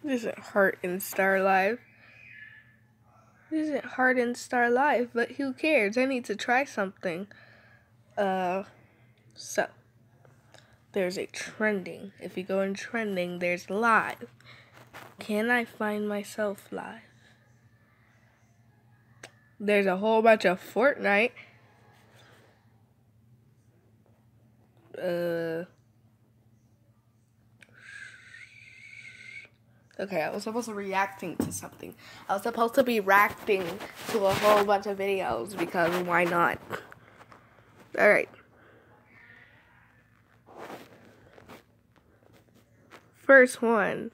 This isn't Heart and Star Live. This isn't Heart and Star Live, but who cares? I need to try something. So there's a trending. If you go in trending, there's live. Can I find myself live? There's a whole bunch of Fortnite. Okay, I was supposed to be reacting to something. I was supposed to be reacting to a whole bunch of videos because why not? Alright. First one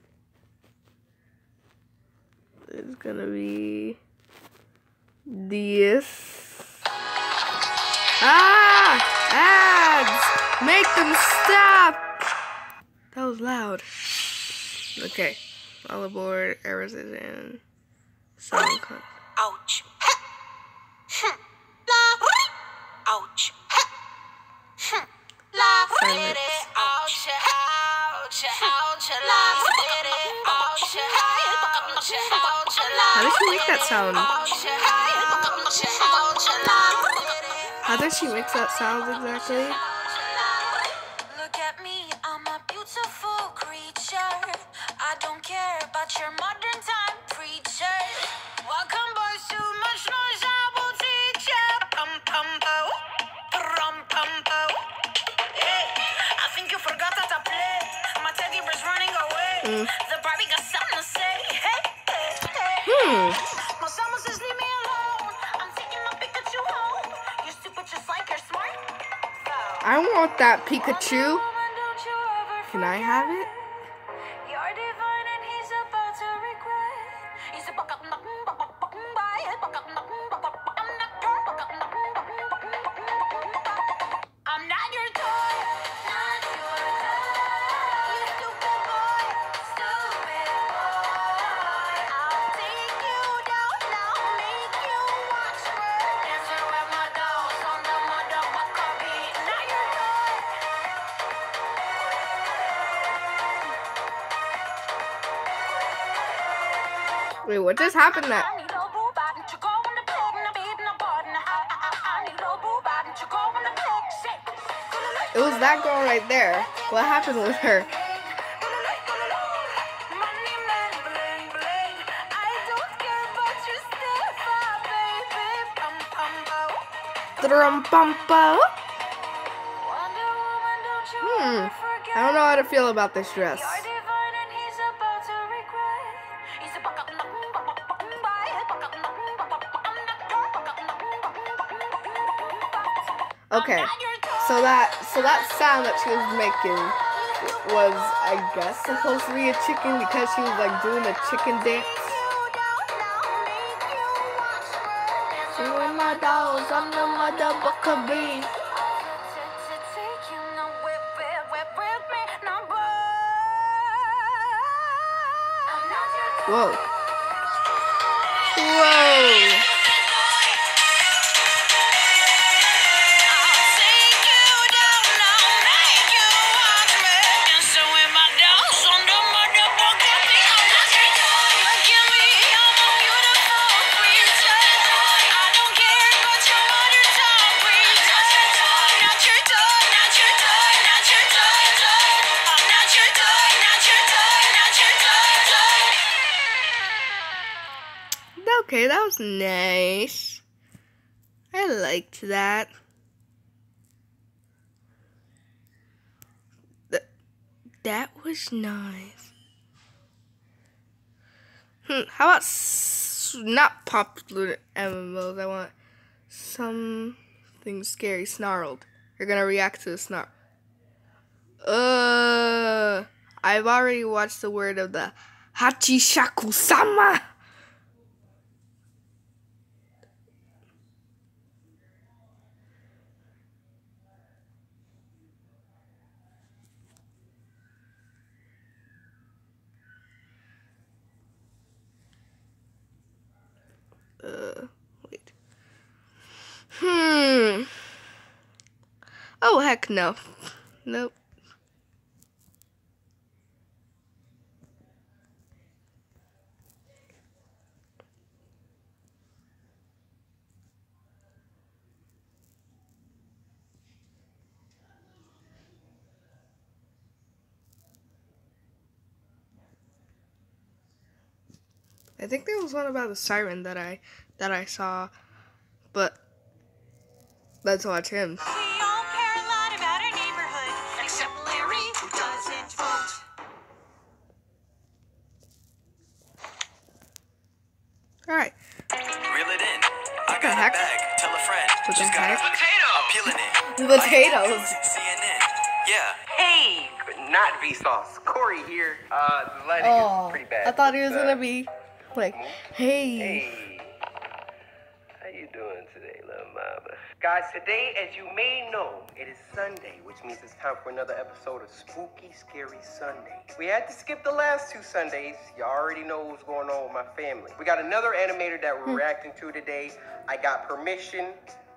is gonna be this. Ah! Ads! Make them stop! That was loud. Okay. All aboard, errors is in. Sound cut. Ouch. Ouch. Silence. How does she make that sound? How does she make that sound exactly? Look at me, I'm a beautiful creature. I don't care about your modern time preacher. Welcome boys, too much noise, I will teach ya. Pum pum po, rum pum po. Hey, I think you forgot how to play. My teddy bear's running away. The Barbie got something to say. Hey, hey, hey. My summer says leave me alone. I'm taking my Pikachu home. You're stupid just like you're smart. I want that Pikachu. Can I have it? You're divine and he's about to regret. I'm not your toy. Not your toy. You stupid boy. Stupid boy. I'll take you down now. Make you watch me. Dancing with my dolls on the motherfucker beat. Not your toy. Wait, what just happened? That it was that girl right there. What happened with her? Drum-bum-bo. I don't know how to feel about this dress. Okay, so that sound that she was making was, I guess, supposed to be a chicken because she was like doing a chicken dance. Doing my dolls on the motherfucker beat. Whoa. Whoa. Okay, that was nice. I liked that. That was nice. How about not popular MMOs? I want something scary. Snarled. You're gonna react to the snarl. I've already watched the word of the Hachishaku-sama. Wait. Oh, heck no. Nope. I think there was one about a siren that I saw, but let's watch him. We all care a lot about our neighborhood, except Larry, who doesn't vote. All right. Reel it in. I What the got heck? a bag. Tell a friend. What the Just got heck? a potato. I'm peeling it. Potatoes. CNN. Yeah. Hey, not Vsauce. Corey here. The lighting Oh, is pretty bad. I thought he was gonna be like, hey. Hey, how you doing today, little mama? Guys, today, as you may know, it is Sunday, which means it's time for another episode of Spooky Scary Sunday. We had to skip the last 2 Sundays. You already know what's going on with my family. We got another animator that we're reacting to today. I got permission.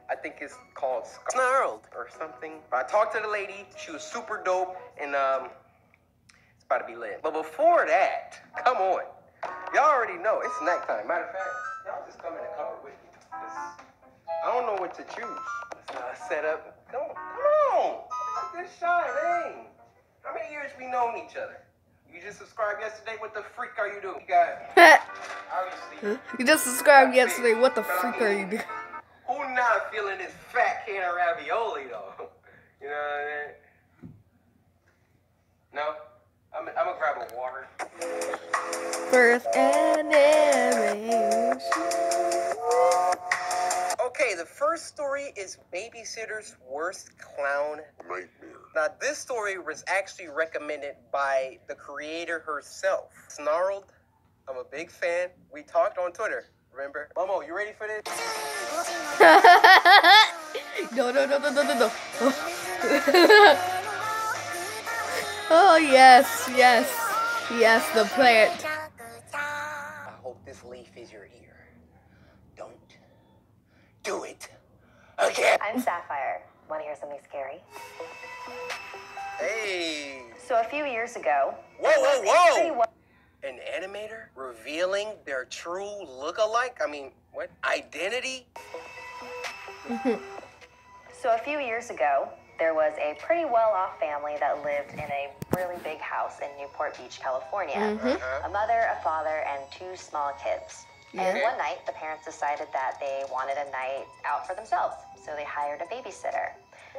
I think it's called Snarled or something. But I talked to the lady. She was super dope, and it's about to be lit. But before that, come on. Y'all already know it's nighttime. Matter of fact, y'all just come in the cover with me. 'Cause I don't know what to choose. Let's set up. Come on. Look at this shine, dang. How many years we known each other? You just subscribed yesterday. What the freak are you doing? You got obviously. You just subscribed yesterday. What the freak are you doing? Who not feeling this fat can of ravioli though? You know what I mean? No, I'm gonna grab a water. First animation. Okay, the first story is Babysitter's Worst Clown Nightmare. Now, this story was actually recommended by the creator herself, Snarled. I'm a big fan. We talked on Twitter, remember? Momo, you ready for this? No. Oh, yes, the plant. I hope this leaf is your ear. Don't do it again. I'm Sapphire. Want to hear something scary? Hey. So a few years ago, Whoa. An animator revealing their true look-alike? I mean, what? Identity? So a few years ago, there was a pretty well-off family that lived in a really big house in Newport Beach, California. A mother, a father, and 2 small kids. And Yeah. one night, the parents decided that they wanted a night out for themselves, so they hired a babysitter.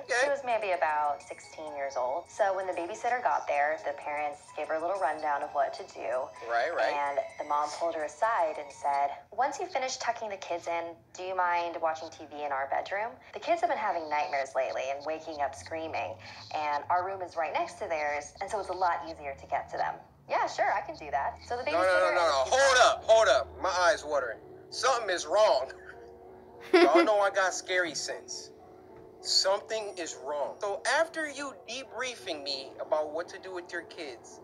She Okay. was maybe about 16 years old. So when the babysitter got there, the parents gave her a little rundown of what to do. Right. And the mom pulled her aside and said, once you finish tucking the kids in, do you mind watching TV in our bedroom? The kids have been having nightmares lately and waking up screaming. And our room is right next to theirs, and so it's a lot easier to get to them. Yeah, sure, I can do that. So the babysitter... No. Hold up. My eyes watering. Something is wrong. Y'all know I got scary sense. Something is wrong. So after you debriefing me about what to do with your kids,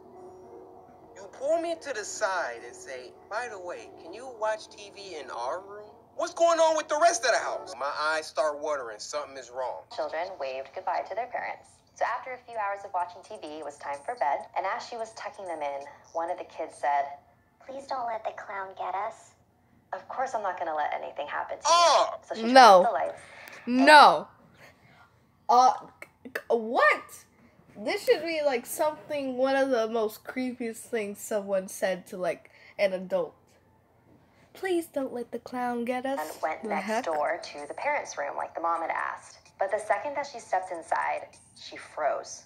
you pull me to the side and say, by the way, can you watch TV in our room? What's going on with the rest of the house? My eyes start watering. Something is wrong. Children waved goodbye to their parents. So after a few hours of watching TV, it was time for bed. And as she was tucking them in, one of the kids said, "Please don't let the clown get us." Of course I'm not going to let anything happen to Oh! you. So she turned No. off the lights. No. What? This should be like something, one of the most creepiest things someone said to like an adult. Please don't let the clown get us. And went The next heck? door to the parents' room like the mom had asked. But the second that she stepped inside, she froze.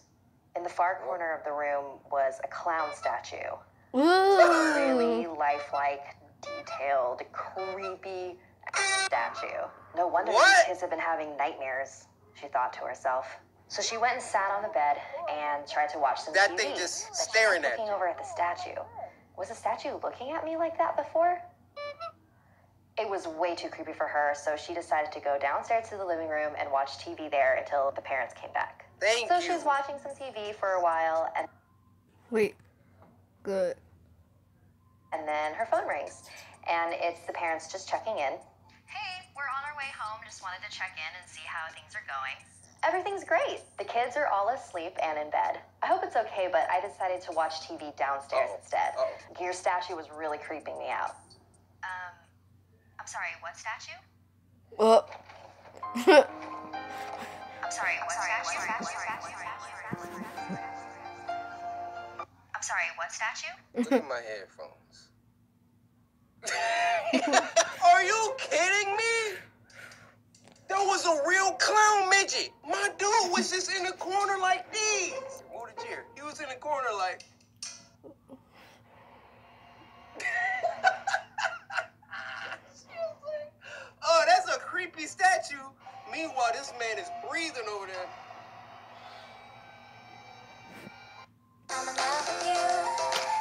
In the far corner of the room was a clown statue. Really Ooh. lifelike, detailed, creepy statue. No wonder What? these kids have been having nightmares, she thought to herself. So she went and sat on the bed and tried to watch some That TV. thing just but she staring kept at looking you. over at the statue. Was the statue looking at me like that before? It was way too creepy for her, so she decided to go downstairs to the living room and watch TV there until the parents came back. Thank So you. she was watching some TV for a while, Wait. Good. and then her phone rings. And it's the parents just checking in. Hey, we're on our way home. Just wanted to check in and see how things are going. Everything's great. The kids are all asleep and in bed. I hope it's okay, but I decided to watch TV downstairs instead. Your statue was really creeping me out. I'm sorry, what statue? Oh. I'm sorry, what statue? I'm sorry, what statue? Look at my headphones. Are you kidding me? That was a real clown midget. My dude was just in the corner like these. Move the chair. He was in the corner like. Oh, that's a creepy statue. Meanwhile, this man is breathing over there.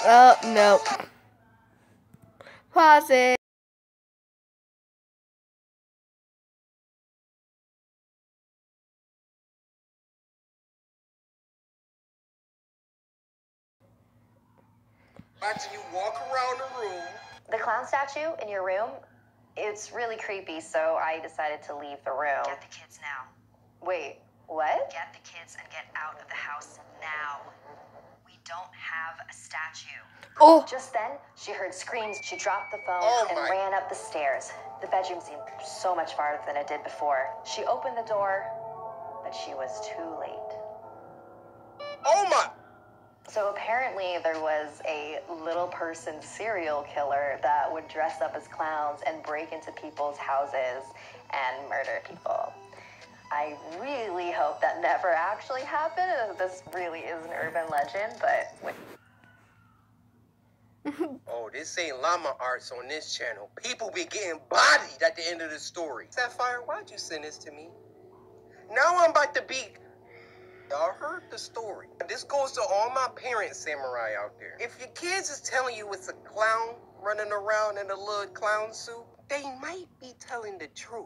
Oh, no. Pause it. Watching you walk around the room. The clown statue in your room, it's really creepy, so I decided to leave the room. Get the kids now. Wait, what? Get the kids and get out of the house now. We don't have a statue. Oh, Just then, she heard screams. She dropped the phone Oh and my. ran up the stairs. The bedroom seemed so much farther than it did before. She opened the door, but she was too late. Oh my. So apparently there was a little person serial killer that would dress up as clowns and break into people's houses and murder people. I really hope that never actually happened. This really is an urban legend, but Oh, this ain't llama arts on this channel. People be getting bodied at the end of the story. Sapphire, why'd you send this to me? Now I'm about to be. Y'all heard the story. This goes to all my parents, samurai out there. If your kids is telling you it's a clown running around in a little clown suit, they might be telling the truth.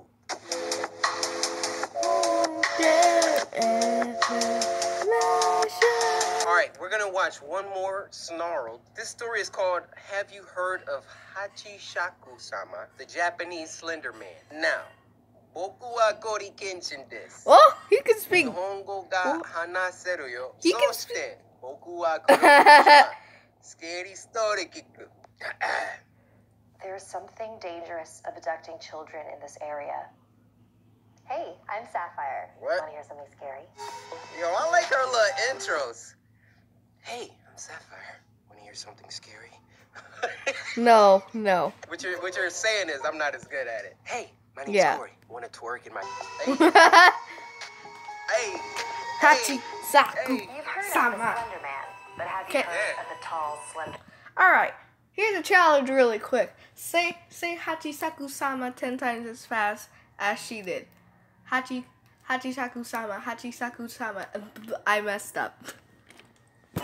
All right, we're gonna watch one more snarled. This story is called Have You Heard of Hachishaku-sama, the Japanese Slender Man? Now, boku wa gori kenshin desu. oh, he can speak. Nihongo ga hanaseru yo. He can Soshite, boku wa koro shima. Scary story kiku. there's something dangerous abducting children in this area. Hey, I'm Sapphire. What? Want to hear something scary? Yo, I like her little intros. Hey, I'm Sapphire. Want to hear something scary? No, no. What you're saying is I'm not as good at it. Hey, my name's Yeah. Corey. Want to twerk in my... Hey, hey, Hachi Saku hey. You've heard of the Sama. Slender Man, but have you Okay. heard of the tall, slender? Alright, here's a challenge really quick. Say Hachisaku-sama 10 times as fast as she did. Hachisaku-sama, Hachisaku-sama. I messed up.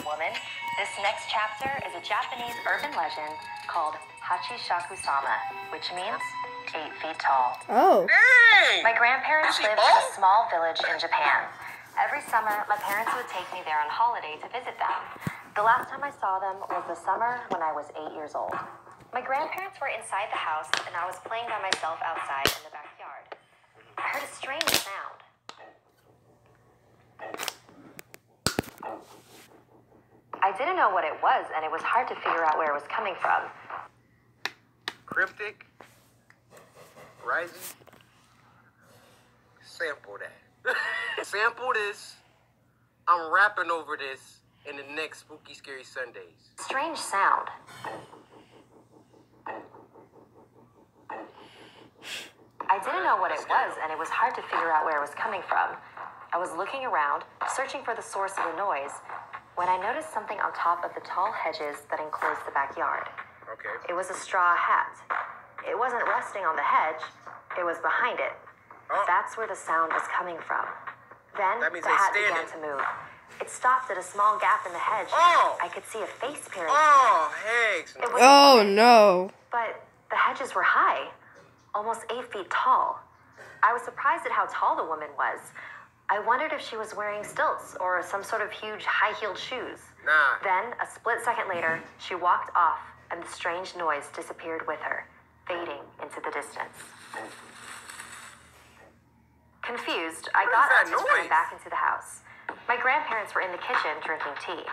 Woman, this next chapter is a Japanese urban legend called Hachishaku-sama, which means 8 feet tall. Oh. Dang! My grandparents Is she lived in a bald? small village in Japan. Every summer, my parents would take me there on holiday to visit them. The last time I saw them was the summer when I was 8 years old. My grandparents were inside the house, and I was playing by myself outside in the backyard. I heard a strange sound. I didn't know what it was, and it was hard to figure out where it was coming from. Cryptic. Rising. Sample that. Sample this. I'm rapping over this in the next Spooky Scary Sundays. Strange sound. I didn't know what it was, and it was hard to figure out where it was coming from. I was looking around, searching for the source of the noise, when I noticed something on top of the tall hedges that enclosed the backyard. Okay. It was a straw hat. It wasn't resting on the hedge, it was behind it. Oh. That's where the sound was coming from. Then That means the they hat standing. began to move. It stopped at a small gap in the hedge. Oh. I could see a face peering. Oh, heck. It was Oh no. But the hedges were high, almost 8 feet tall. I was surprised at how tall the woman was. I wondered if she was wearing stilts or some sort of huge high-heeled shoes. Nah. Then, a split second later, she walked off and the strange noise disappeared with her, fading into the distance. Confused, I What got is that up and ran noise? back into the house. My grandparents were in the kitchen drinking tea.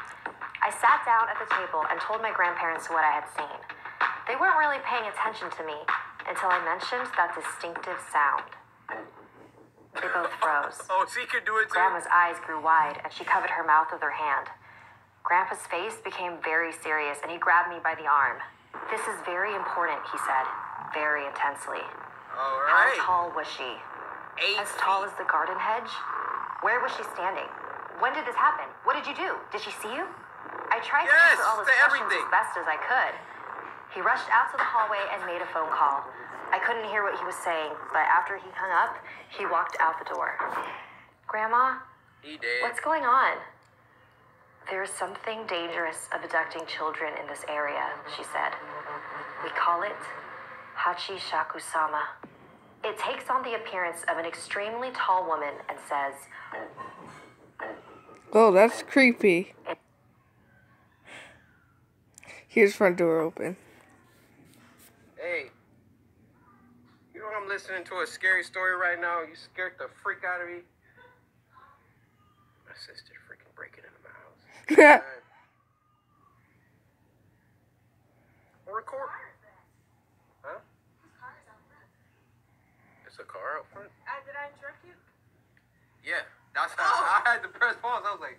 I sat down at the table and told my grandparents what I had seen. They weren't really paying attention to me until I mentioned that distinctive sound. They both froze. Oh, she could do it too? Grandma's eyes grew wide and she covered her mouth with her hand. Grandpa's face became very serious and he grabbed me by the arm. This is very important, he said, very intensely. All How right. tall was she? 8 As tall feet. as the garden hedge? Where was she standing? When did this happen? What did you do? Did she see you? I tried to Yes, answer all his to questions everything. as best as I could. He rushed out to the hallway and made a phone call. I couldn't hear what he was saying, but after he hung up, he walked out the door. Grandma, He dead. what's going on? There's something dangerous abducting children in this area, she said. We call it Hachi Shakusama. It takes on the appearance of an extremely tall woman and says, Oh, that's creepy. Here's front door open. Hey. You know I'm listening to a scary story right now. You scared the freak out of me. My sister's freaking breaking into my house. Record. Huh? It's a car out front? Did I interrupt you? Yeah. That's how I had to press pause. I was like,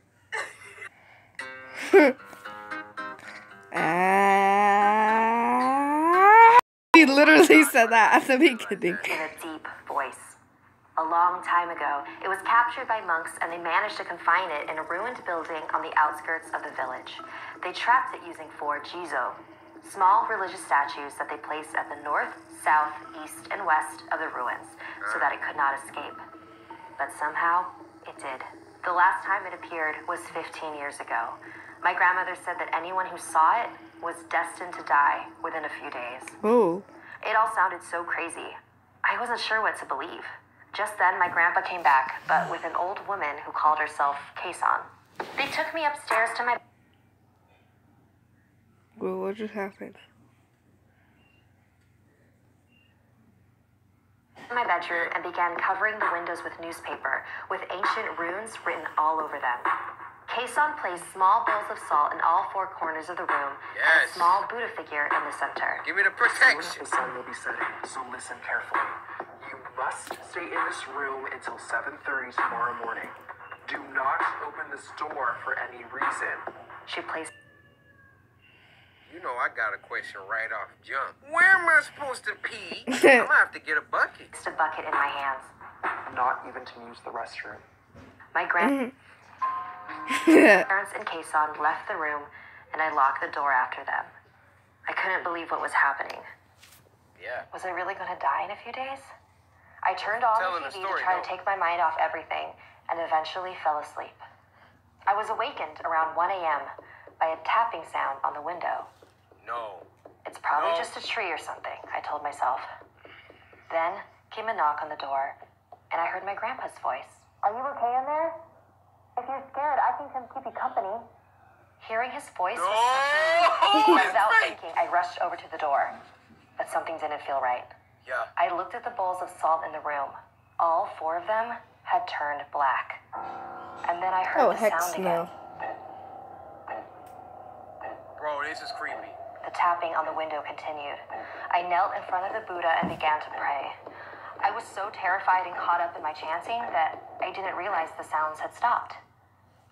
He literally said that at the beginning. in a deep voice. A long time ago, it was captured by monks and they managed to confine it in a ruined building on the outskirts of the village. They trapped it using 4 jizo, small religious statues that they placed at the north, south, east, and west of the ruins so that it could not escape. But somehow, it did. The last time it appeared was 15 years ago. My grandmother said that anyone who saw it was destined to die within a few days. Oh. It all sounded so crazy. I wasn't sure what to believe. Just then, my grandpa came back, but with an old woman who called herself Keisan. They took me upstairs to my Well, what just happened? bedroom and began covering the windows with newspaper, with ancient runes written all over them. Keisan placed small bowls of salt in all 4 corners of the room and a Yes. small Buddha figure in the center. give me the Soon protection. the sun will be setting, so listen carefully. You must stay in this room until 7:30 tomorrow morning. Do not open this door for any reason. She placed You know I got a question right off jump. Where am I supposed to pee? I'm gonna have to get a bucket. a bucket in my hands. Not even to use the restroom. My grandparents and Keisan left the room, and I locked the door after them. I couldn't believe what was happening. Yeah. Was I really going to die in a few days? I turned on Telling the a TV story, to try though. to take my mind off everything, and eventually fell asleep. I was awakened around 1 a.m. by a tapping sound on the window. No. It's probably No. just a tree or something, I told myself. Then came a knock on the door, and I heard my grandpa's voice. Are you okay in there? If you're scared, I can come keep you company. Hearing his voice was No! without thinking, I rushed over to the door, but something didn't feel right. Yeah. I looked at the bowls of salt in the room. All 4 of them had turned black. And then I heard Oh, the heck sound no. again. Bro, this is creepy. The tapping on the window continued. I knelt in front of the Buddha and began to pray. I was so terrified and caught up in my chanting that I didn't realize the sounds had stopped.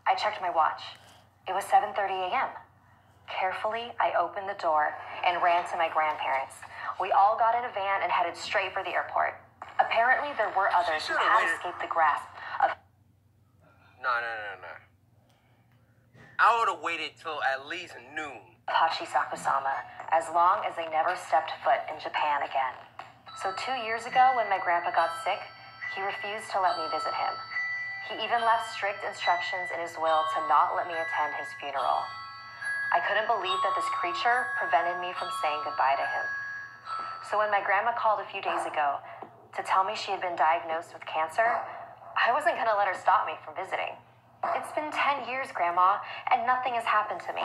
I checked my watch. It was 7:30 a.m. Carefully, I opened the door and ran to my grandparents. We all got in a van and headed straight for the airport. Apparently, there were others who should've had waited. escaped the grasp of No. I would have waited till at least noon. Hachi Sakusama, as long as they never stepped foot in Japan again. So 2 years ago, when my grandpa got sick, he refused to let me visit him. He even left strict instructions in his will to not let me attend his funeral. I couldn't believe that this creature prevented me from saying goodbye to him. So when my grandma called a few days ago to tell me she had been diagnosed with cancer, I wasn't going to let her stop me from visiting. It's been 10 years, Grandma, and nothing has happened to me.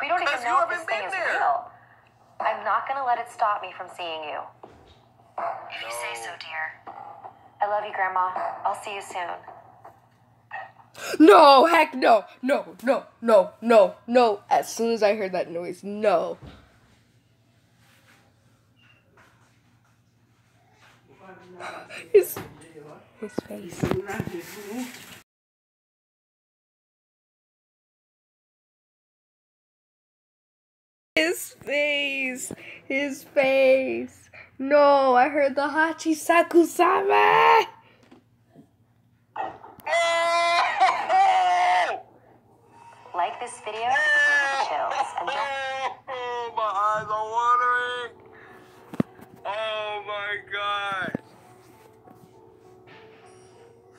We don't even 'Cause you know if this haven't thing been is there. real. I'm not going to let it stop me from seeing you. If you say so, dear. I love you, Grandma. I'll see you soon. No, heck no. No. As soon as I heard that noise, no. His face. His face. His face. No, I heard the Hachisakusame. Like this video to prevent chills, and don't Oh, my eyes are watering. Oh my gosh.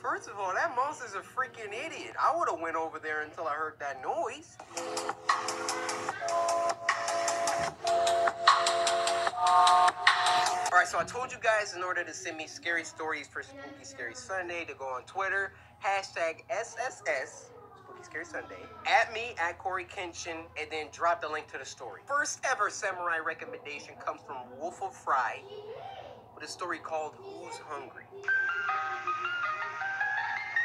First of all, that monster's a freaking idiot. I would have went over there until I heard that noise. All right, so I told you guys in order to send me scary stories for Spooky Scary Sunday to go on Twitter, hashtag SSS, Spooky Scary Sunday, at me, at Corey Kenshin, and then drop the link to the story. First ever samurai recommendation comes from Wolf of Fry with a story called Who's Hungry?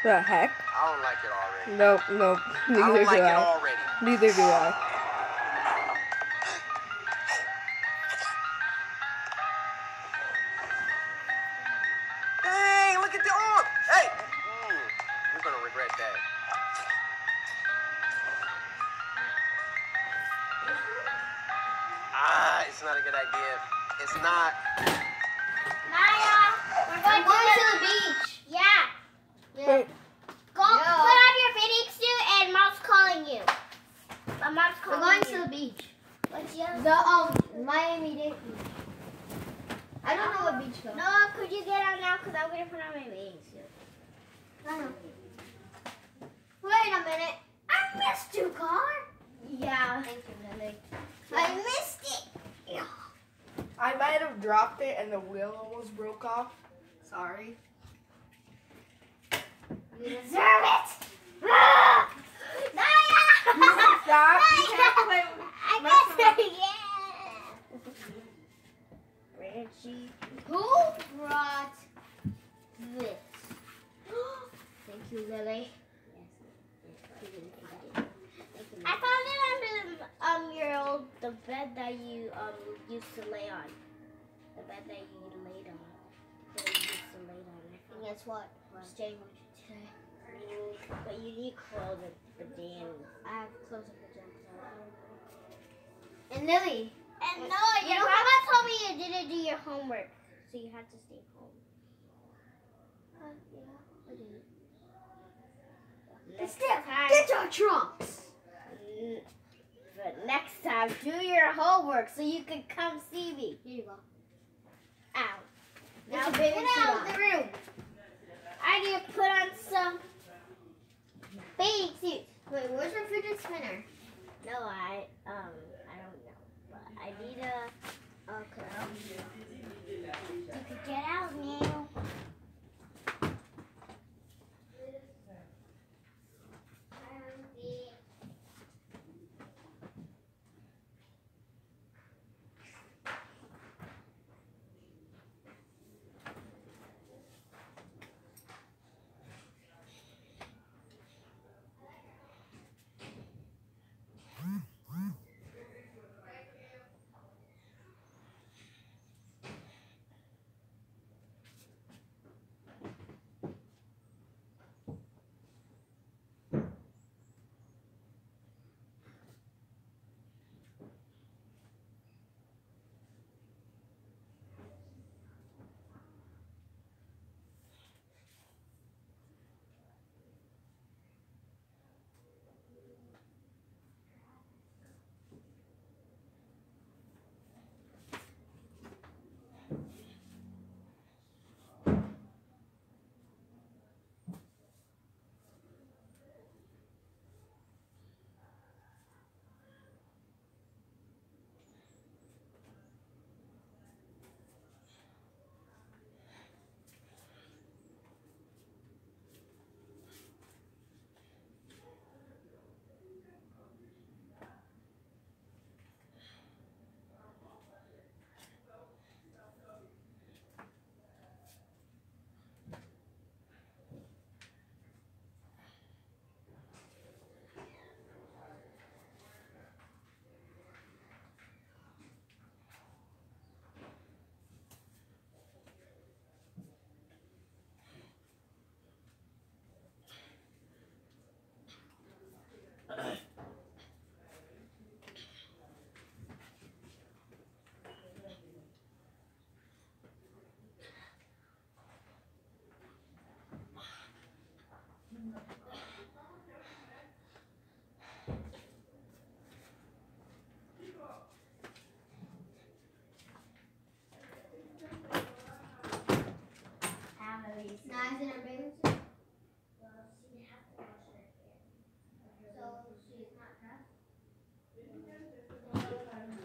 The heck? I don't like it already. Nope. I Neither don't do like it I. already. Neither do I. Hey, look at the arm! Hey! You're gonna regret that. It's not a good idea. It's not. Maya, we're going to the beach. Yeah. Wait. Go put on your bathing suit and Mom's calling you. Mom's calling you. We're going to the beach. What's yours? The Miami-Dade beach. I don't know what beach though. No, could you get out now? Because I'm going to put on my bathing suit. No. Wait a minute. I missed you, car. Yeah. Thank you, Lily. I missed it. Yeah. I might have dropped it and the wheel almost broke off. Sorry. You deserve it. Ah! Naya! Stop. You Naya! can't play I got it. Yeah. Reggie. Who brought this? Thank you, Lily. I found it under the bed that you used to lay on. The bed that you laid on. That you used to lay on. And guess what? I'm staying with you today. But you need clothes and pajamas. I have clothes and pajamas. And Lily. And no, your grandma told me you didn't do your homework, so you had to stay home. Yeah, I did. Get your trunks. But next time, do your homework so you can come see me. Here you go. Ow. Now get out of the room. I need to put on some bathing suits. Wait, where's your fidget spinner? No, I don't know. But I need a... Okay. You can get out now.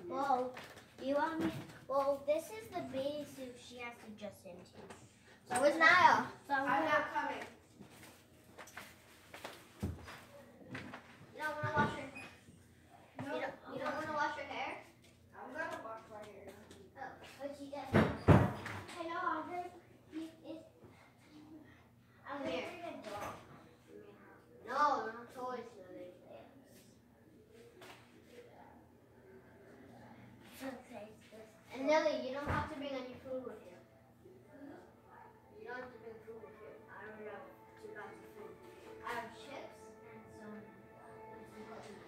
Well, you want me? Well, this is the bathing suit she has to adjust into. So where's Niall? So I'm not coming. You don't want to wash your hair? No. You don't want to wash your hair? I'm gonna wash my hair. Oh, but you just. I know. I'm here. I'm here. No, no toys. And Nelly, you don't have to bring any food with you. You don't have to bring food with you. I don't have 2 bags of food. I have chips and some cookies.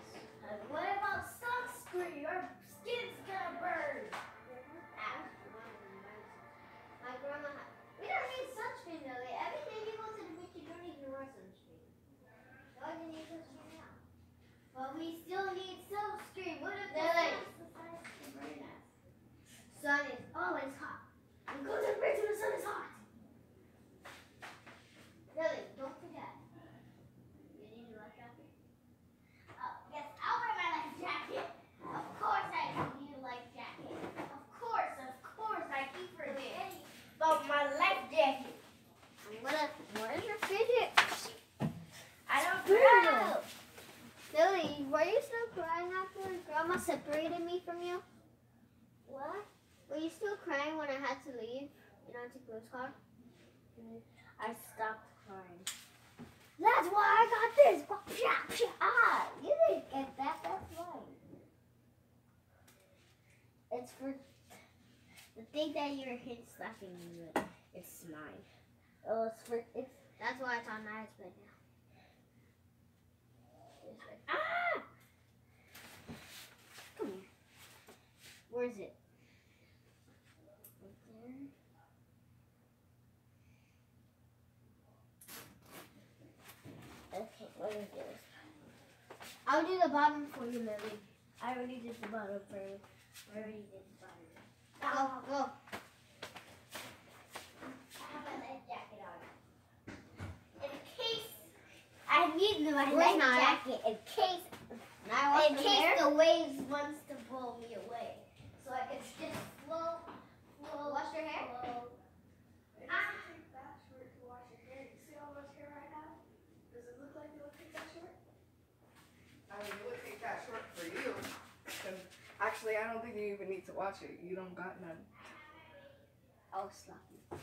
What about sunscreen? Your skin's gonna burn. My grandma has. We don't need sunscreen, Nelly. Every day you go to the beach, you don't even wear sunscreen. Why do you need sunscreen now? But we still need sunscreen. What if Nelly? Sun is always hot. And go to the bridge when the sun is hot. Lily, don't forget. You need a life jacket? Yes, I'll wear my life jacket. Of course I need a life jacket. Of course I keep forgetting about my life jacket. Where's your fidget? I don't know. Lily, were you still crying after Grandma separated me from you? What? Were you still crying when I had to leave in Auntie Chloe's car? I stopped crying. That's why I got this. Ah, you didn't get that. That's why. It's for the thing that your kid slapping me with. It's mine. Oh, it's for it's. That's why it's on Niall's bed now. Ah! Come here. Where is it? Okay, let me do this. I'll do the bottom for you, Lily. I already did the bottom for you. Go. I have my life jacket on. In case I need my life jacket, in case the waves wants to blow me away, so I can just flow. Wash your hair. Actually, I don't think you even need to watch it. You don't got none. I'll slap you.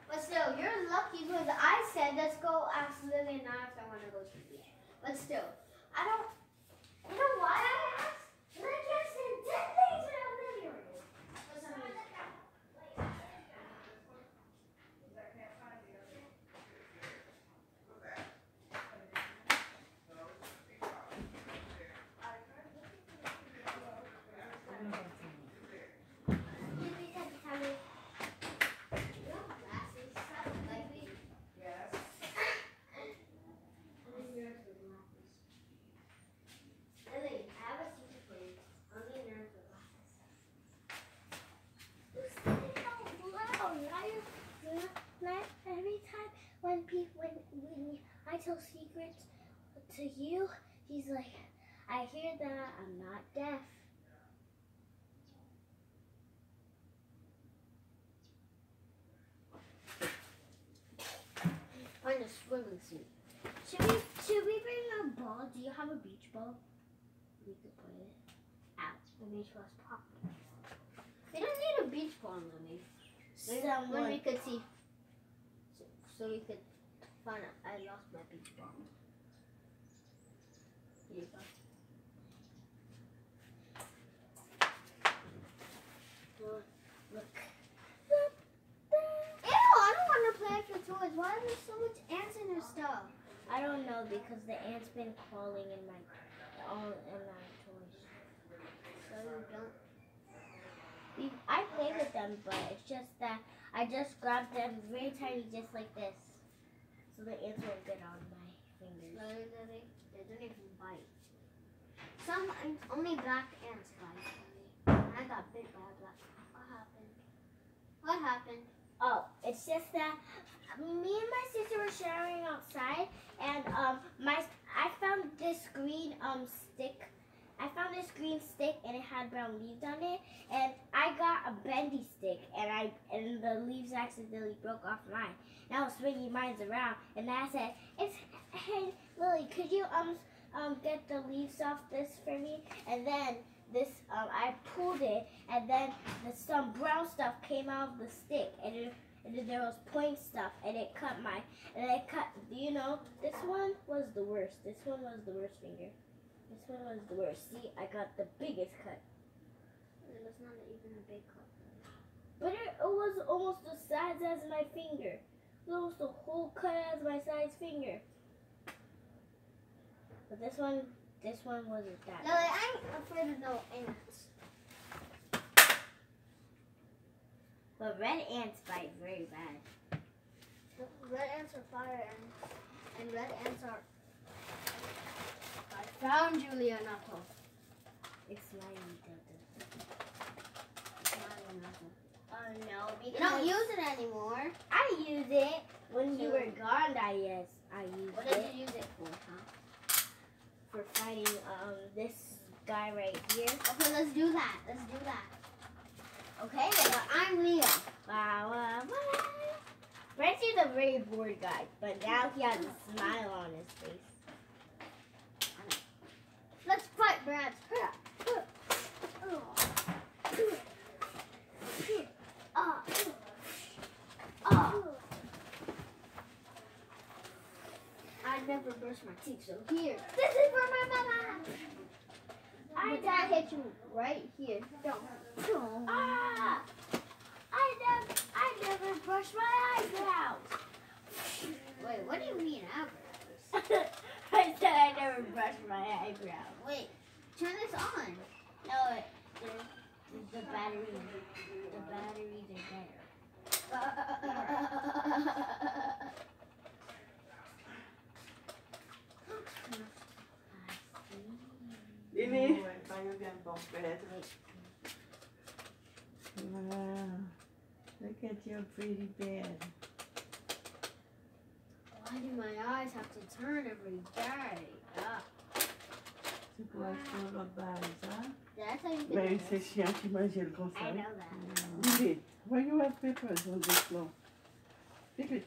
But still, you're lucky because I said let's go ask Lily and I if I want to go to the beach. But still, I don't. You know why I asked? Because I can't stand 10 things without Lily right now. For some reason. When I tell secrets to you, he's like, I hear that, I'm not deaf. Find a swimming suit. Should we bring a ball? Do you have a beach ball? We could play it. Ouch, the beach ball's popped. We don't need a beach ball, Lily. When we could see. So we could find out. I lost my beach ball. Here you go. Look. Ew, I don't want to play with your toys. Why are there so much ants in your stuff? I don't know because the ants been crawling in my toys. So you don't. I play with them, but it's just that I just grabbed them very tiny, just like this, so the ants won't get on my fingers. They don't even bite. Some only black ants bite. I got bit by a black ant. What happened? Oh, it's just that me and my sister were showering outside, and I found this green stick. I found this green stick, and it had brown leaves on it. And I got a bendy stick, and the leaves accidentally broke off mine. And I was swinging mine around, and I said, "Hey Lily, could you get the leaves off this for me?" And then I pulled it, and then some brown stuff came out of the stick, and then there was point stuff, and it cut do you know, this one was the worst. This one was the worst finger. This one was the worst. See, I got the biggest cut. It was not even a big cut. But it was almost the size as my finger. It was almost the whole cut as my size finger. But this one wasn't that No, bad. I'm afraid of no ants. But red ants bite very bad. Red ants are fire ants, and red ants are. I found Julia Knuckle. It's slimy, Delta. Slimy Knuckle. Oh no, You because don't use it anymore. I use it when you were gone. I used What it did you use it for, huh? for fighting this guy right here. Okay, let's do that. Let's do that. Okay, but I'm Leo. Wow, wow, wow. Frenchie's a very bored guy, but now he has a smile on his face. Let's fight, Brad. I never brush my teeth, so here. This is for my mama. My dad hit you right here. Don't. Ah! I never brushed my eyebrows. Wait, what do you mean eyebrows? I said I never brushed my eyebrows. Wait, turn this on. No, the batteries are there. Lily, find again, bump bed. Wow, look at your pretty bed. Why do my eyes have to turn every day? Tu gosta de babás, hein? That's how you get Mais it. c'est chiant qu'imagine comme ça. I know that. Lily, why you have papers on this floor? Take it.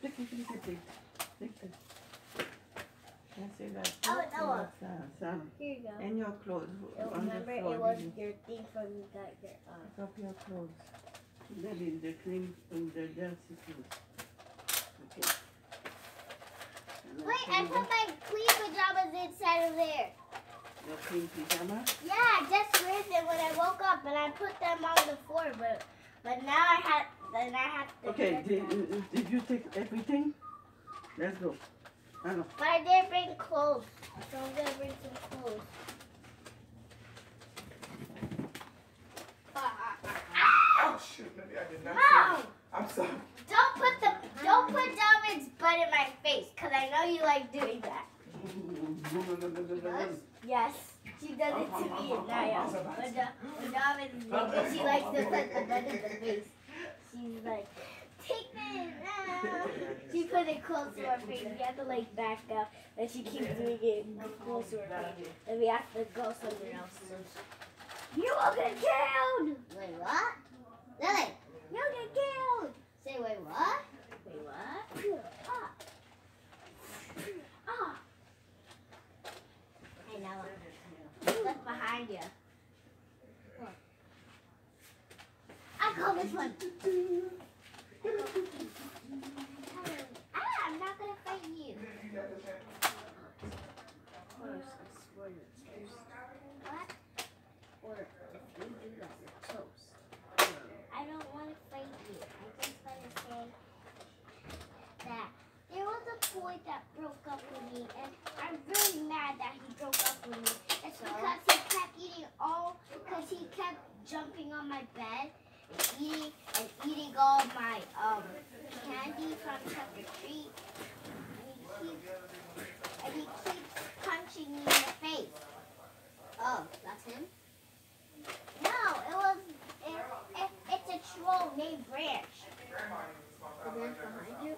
I say that. Oh, Noah. Sam. Here you go. And your clothes on Remember, the floor. it was Lily. your thing from you got your Pick up your clothes. Lily, the clean and the dirty clothes. Okay. And Wait, then I put my clean pajamas inside of there. your clean pajama. Yeah, I just rinsed it when I woke up, and I put them on the floor. But now I had to. Okay, put them. did you take everything? Let's go. I know. But I didn't bring clothes, so I'm gonna bring some clothes. Oh shoot, maybe I did not Mom, I'm sorry. don't put David's butt in my face, cause I know you like doing that. Yes, she does it to me and Naya. When David is naked, she likes to put the butt in the face. She's like, take this. She put it close to her face. We have to like back up, and she keeps doing it close to her face. And we have to go somewhere else. You will get killed. Wait, what? Lily, You'll get killed. say wait, what? Wait, what? Ah. Ah. Hey, Noah. Look behind you. What? I call this one. I'm not gonna fight you. What? Or if you do that, you're toast. I don't want to fight you. I just want to say that there was a boy that broke up with me, and I'm really mad that he broke up with me. It's because he kept jumping on my bed and eating all my candy from Trick or Treat. And he keeps punching me in the face. Oh, that's him? No, it's a troll named Branch. The branch behind you?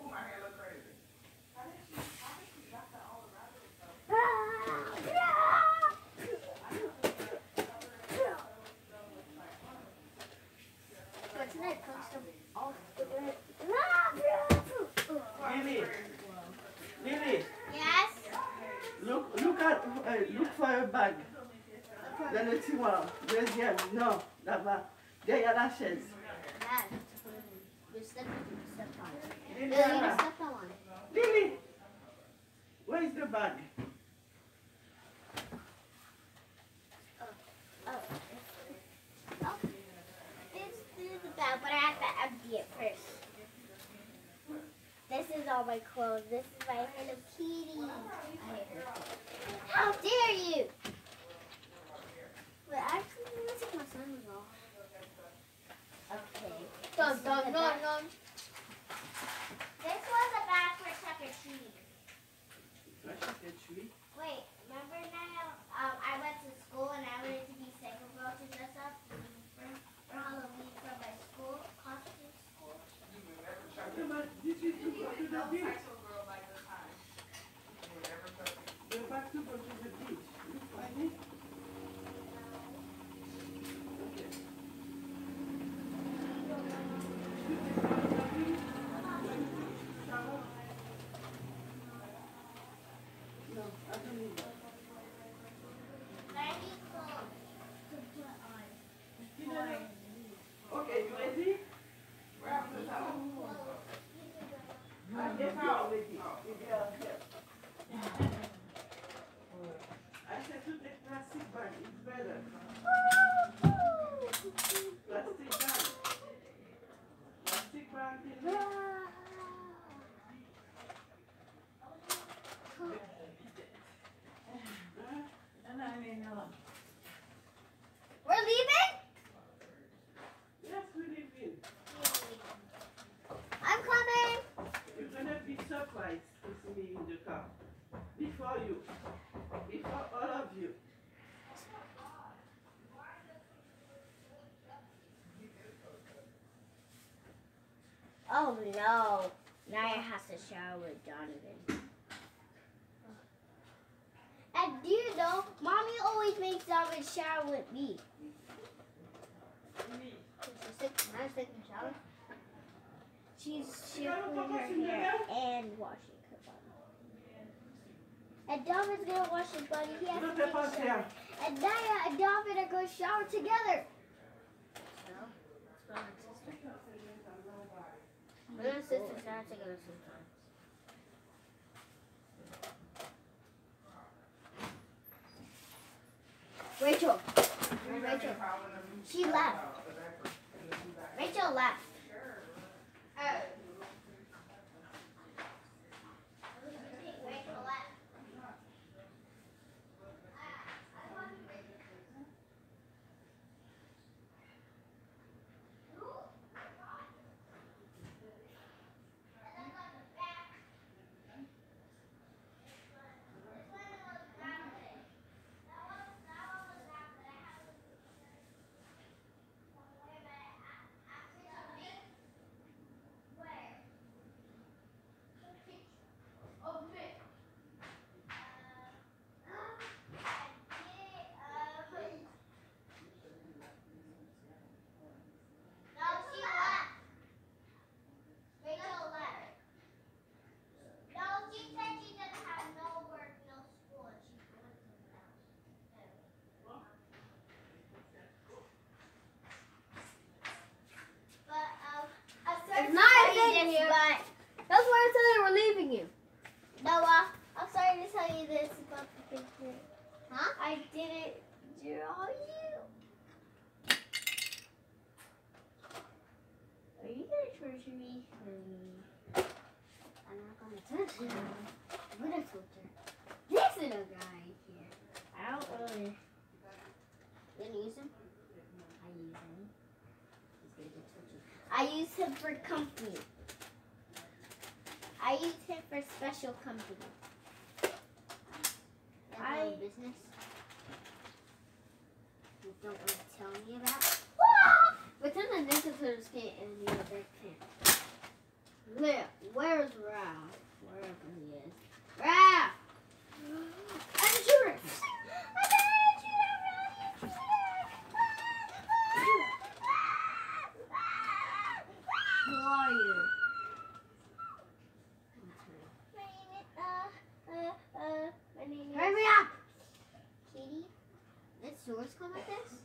them off the bed. Lily. Lily. Yes? Look for your bag. Dans le tiroir. Deuxième. Non, là-bas. Derrière la chaise. Dad, you step on it. Lily, No, you Anna. step on it. Lily. Where is the bag? Oh, this is the bag, but I have to empty it first. This is all my clothes. This is my Hello Kitty. I hate her. How dare you! But actually, I'm gonna take my sandals off. Okay. No. This was a bag for Chuck E. Cheese. Wait, remember now? I went to school and I wanted to be Psycho Girl to dress up for Halloween for my school, costume school. This is to go to the beach. You're back to go to the beach. You find it? No, I don't need that. I need clothes to put on. Okay, you ready? Yes, you are ready. If you are here. I said to take plastic bag, it's better. Plastic bag. Plastic bag is We're leaving? Yes, we live in. I'm coming. You're gonna be surprised to see me in the car. Before you. Before all of you. Oh no. Naya has to shower with Donovan. And do you know, Mommy always makes Donovan shower with me. I'm taking a shower. She's shampooing her hair and washing her body. And Donovan's gonna wash his body. He has to take a shower. And Naya and Donovan are going to shower together. So, my sister shower together sometimes. Rachel. Rachel. She left. Rachel left. Rachel left. It's not in here. But that's why I tell you we're leaving you. Noah, I'm sorry to tell you this about the picture. Huh? I didn't draw you. Are you gonna torture me? I'm not gonna touch you. I'm gonna torture this little guy here. I don't really. Didn't use him? I use him. He's gonna get tortured. I use him for company. I use him for special company. I business. You don't want to tell me about. Pretend the Ninja Turtles can't and the other can't. Where's Ralph? Wherever he is. Ralph! I'm a shooter! swords come like this?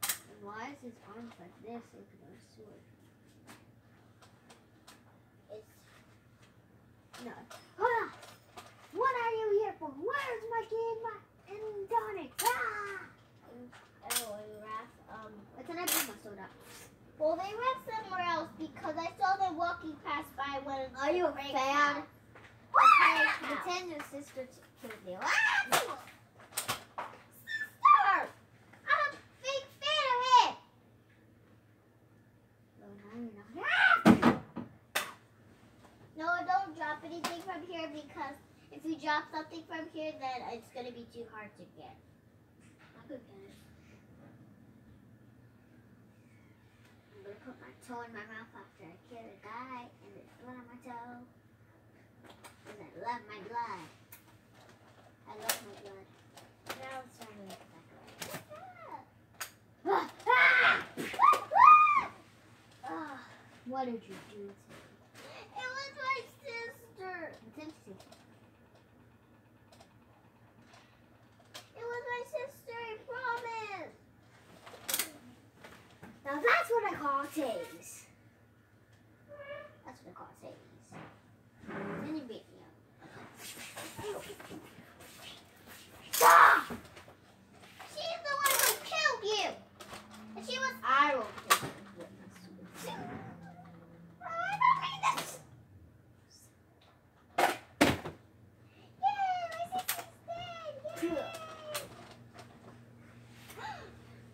And why is his arms like this if it's a sword? No. Hold on! What are you here for? Where's my game and tonic? Ah! Oh, and Raph, What's an I bring my sword up? well, they went somewhere else because I saw them walking past by one of the Are you a Frank's fan? house. Pretend your sister killed you. Sister! I'm a big fan of it! No, no, you're not. No, don't drop anything from here because if you drop something from here, then it's going to be too hard to get. I could get it. I'm gonna put my toe in my mouth after I kill a guy, and there's blood on my toe. Because I love my blood. I love my blood. Now it's time to make it back Ah, what did you do to me? It was my sister. It's empty. It was my sister, I promise. Now that's what I call tase. That's what I call tase. Then you beat me up. Ah! She's the one who killed you. And she was. I will kill you with my sword. I don't mean this. Yay, my sister's dead. Yay.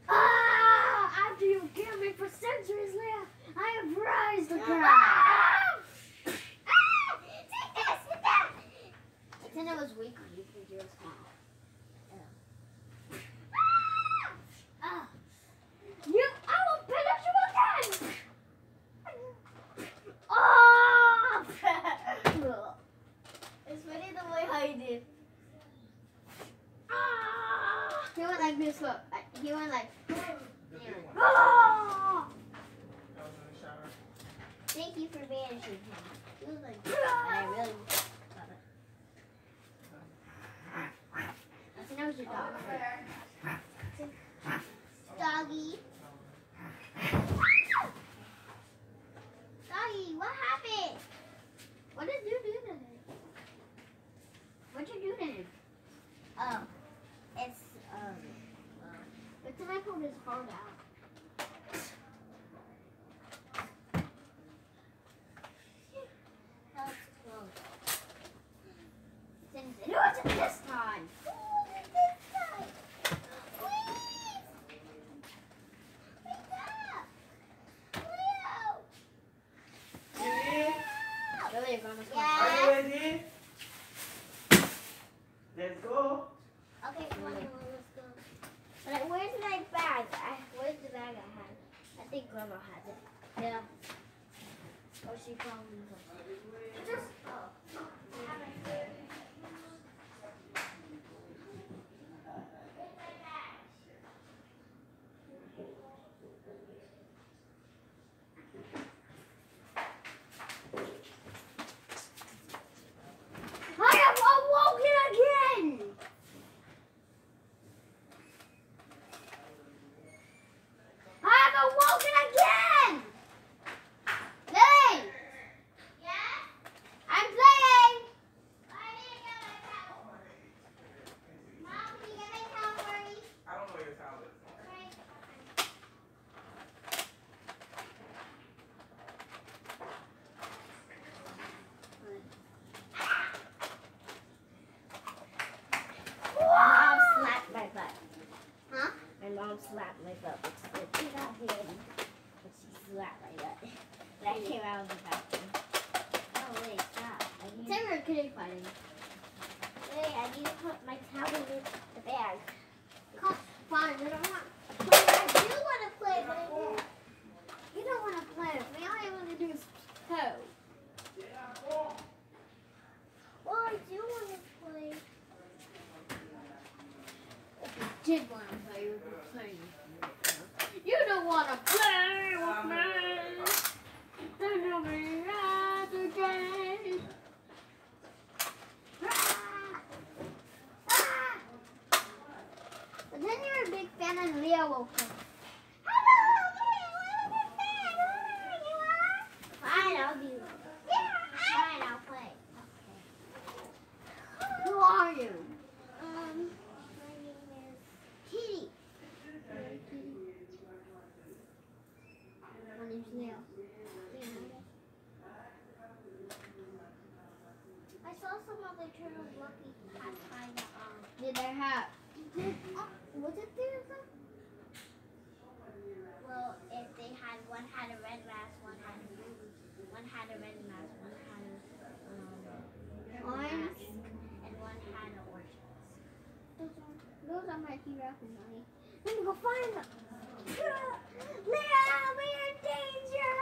After you killed me for centuries, Leah, I have rise to ground. Take this, get that. Pretend I was weak on you because you were small. I will finish you again! Oh! It's funny the way how you did. He went like this, look. He went like... Thank you for banishing him. He was like, And I really love it. I think that was your dog. Doggy. Doggy, what happened? What did you do to him? What'd you do to him? Oh, it's, But then I pulled his heart out. that was close. Then he said, "Do it this time." Really, your grandma's Yeah. Are you ready? Let's go. Okay, come on, let's go. But where's my bag? Where's the bag I had? I think Grandma has it. Yeah. Or she probably has it. Just... I have awoken again! I have awoken again! Lily! Yeah? I'm playing! I need to get my towel. Mom, can you get my towel for me? I don't know where your towel is. Okay. Mom slapped my butt. Huh? My mom slapped my butt. She's not here. But she slapped my butt. And I came out of the bathroom. Oh, wait, stop. Sarah couldn't find him. Wait, I need to put my towel in the bag. Come, fine, I don't want. I do want to play, but I don't. You don't want to play with me. All you want to do is toe. Well, I do want to play. If you did want to play, you would be playing with me. You don't want to play with me. Then you'll be out again. Ah! Ah! You're welcome. Fine, I'll do it. Fine, I'll play. Okay. Who are you? My name is Kitty. My name's Neil. I saw some other turtles lucky pass by the Did they have? Was it there? Well, if they had one had a red mask, one had a blue, one had a red mask, one had a orange mask, and one had an orange mask. Those are my two raccoons, honey. Let me go find them. Leah, we're in danger.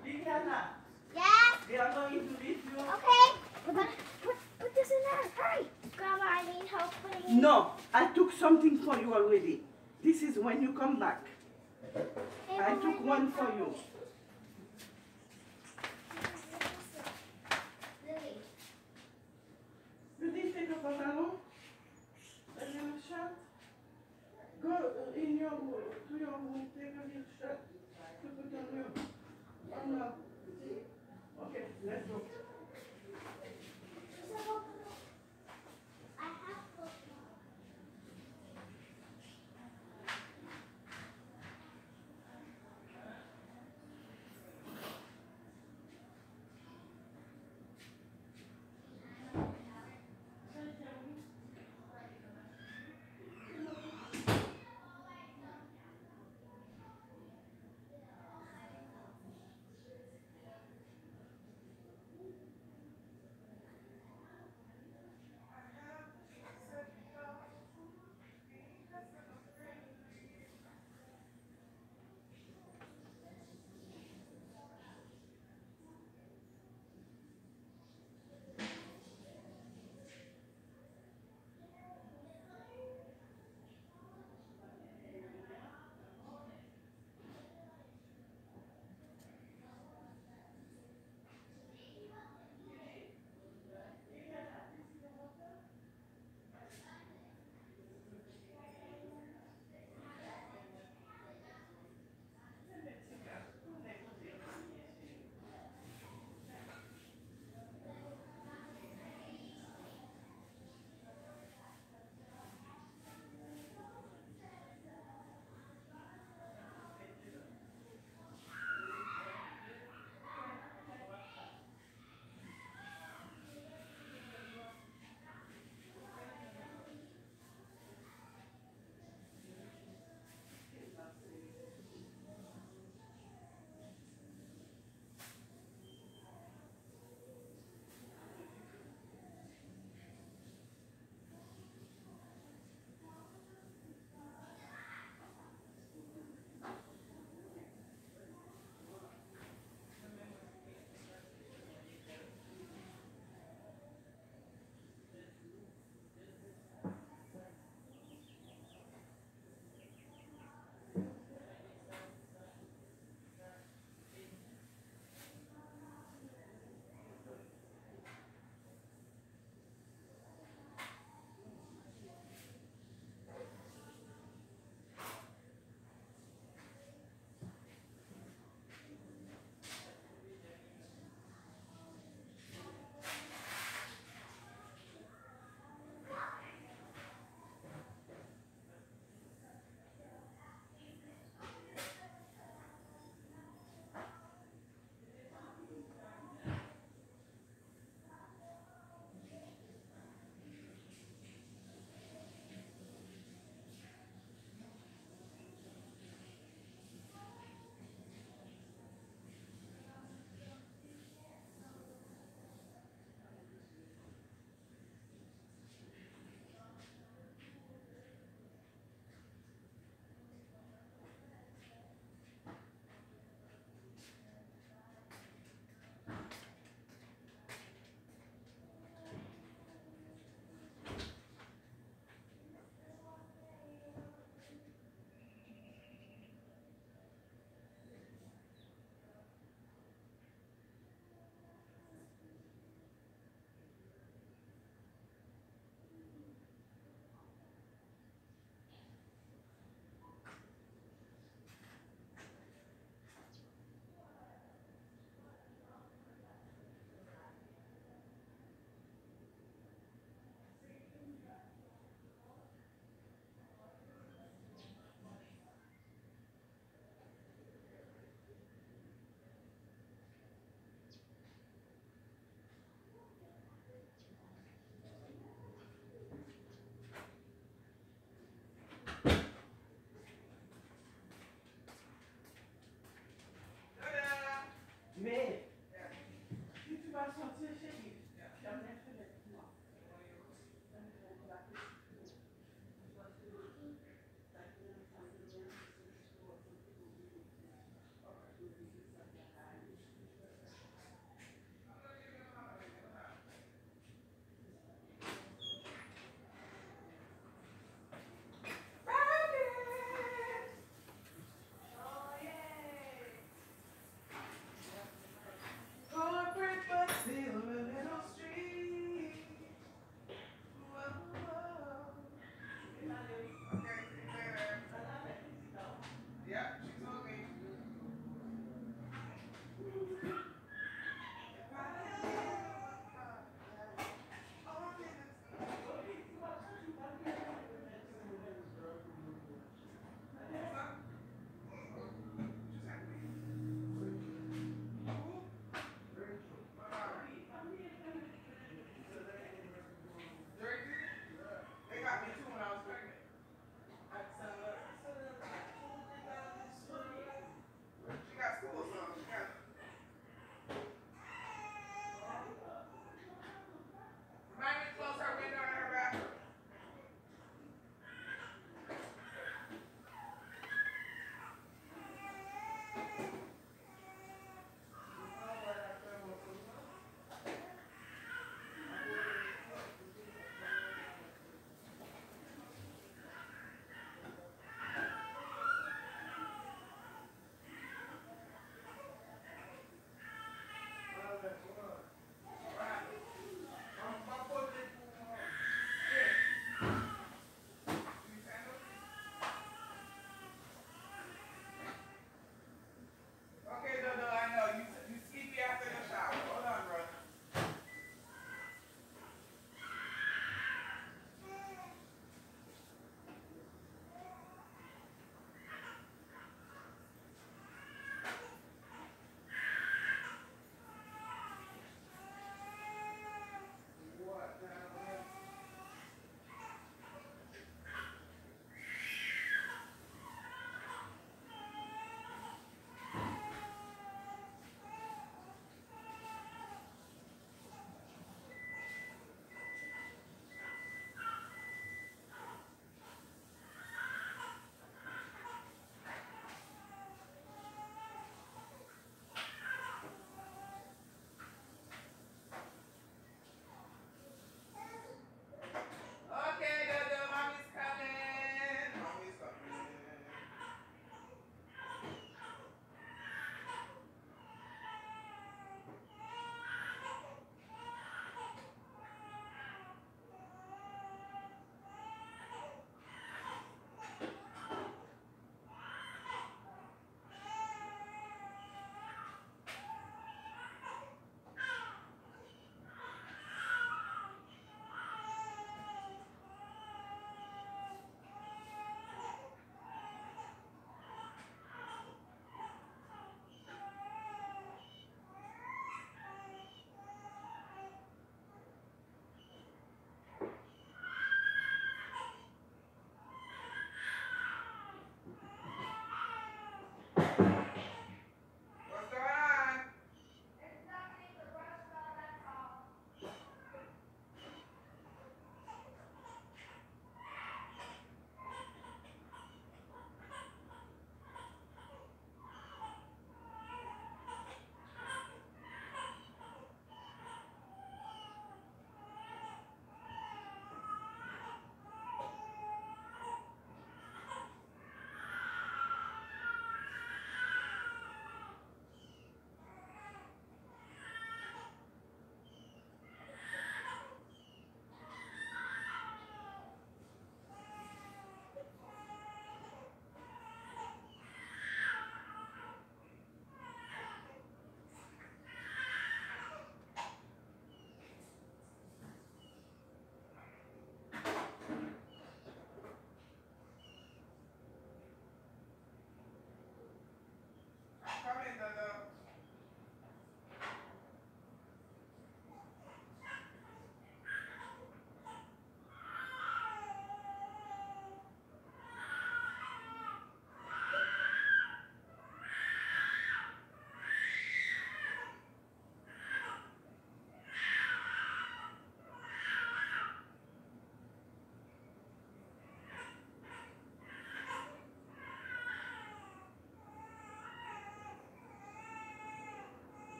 Liliana, Yes. they are going to leave you. Okay. We're gonna put this in there. Hurry. Grandma, I need help putting it. No, I took something for you already. This is when you come back. I took one for you. Lily. Lily, take a pantalon. A little shirt. Go in your to your room. Take a little shirt to put on your. Okay, let's go.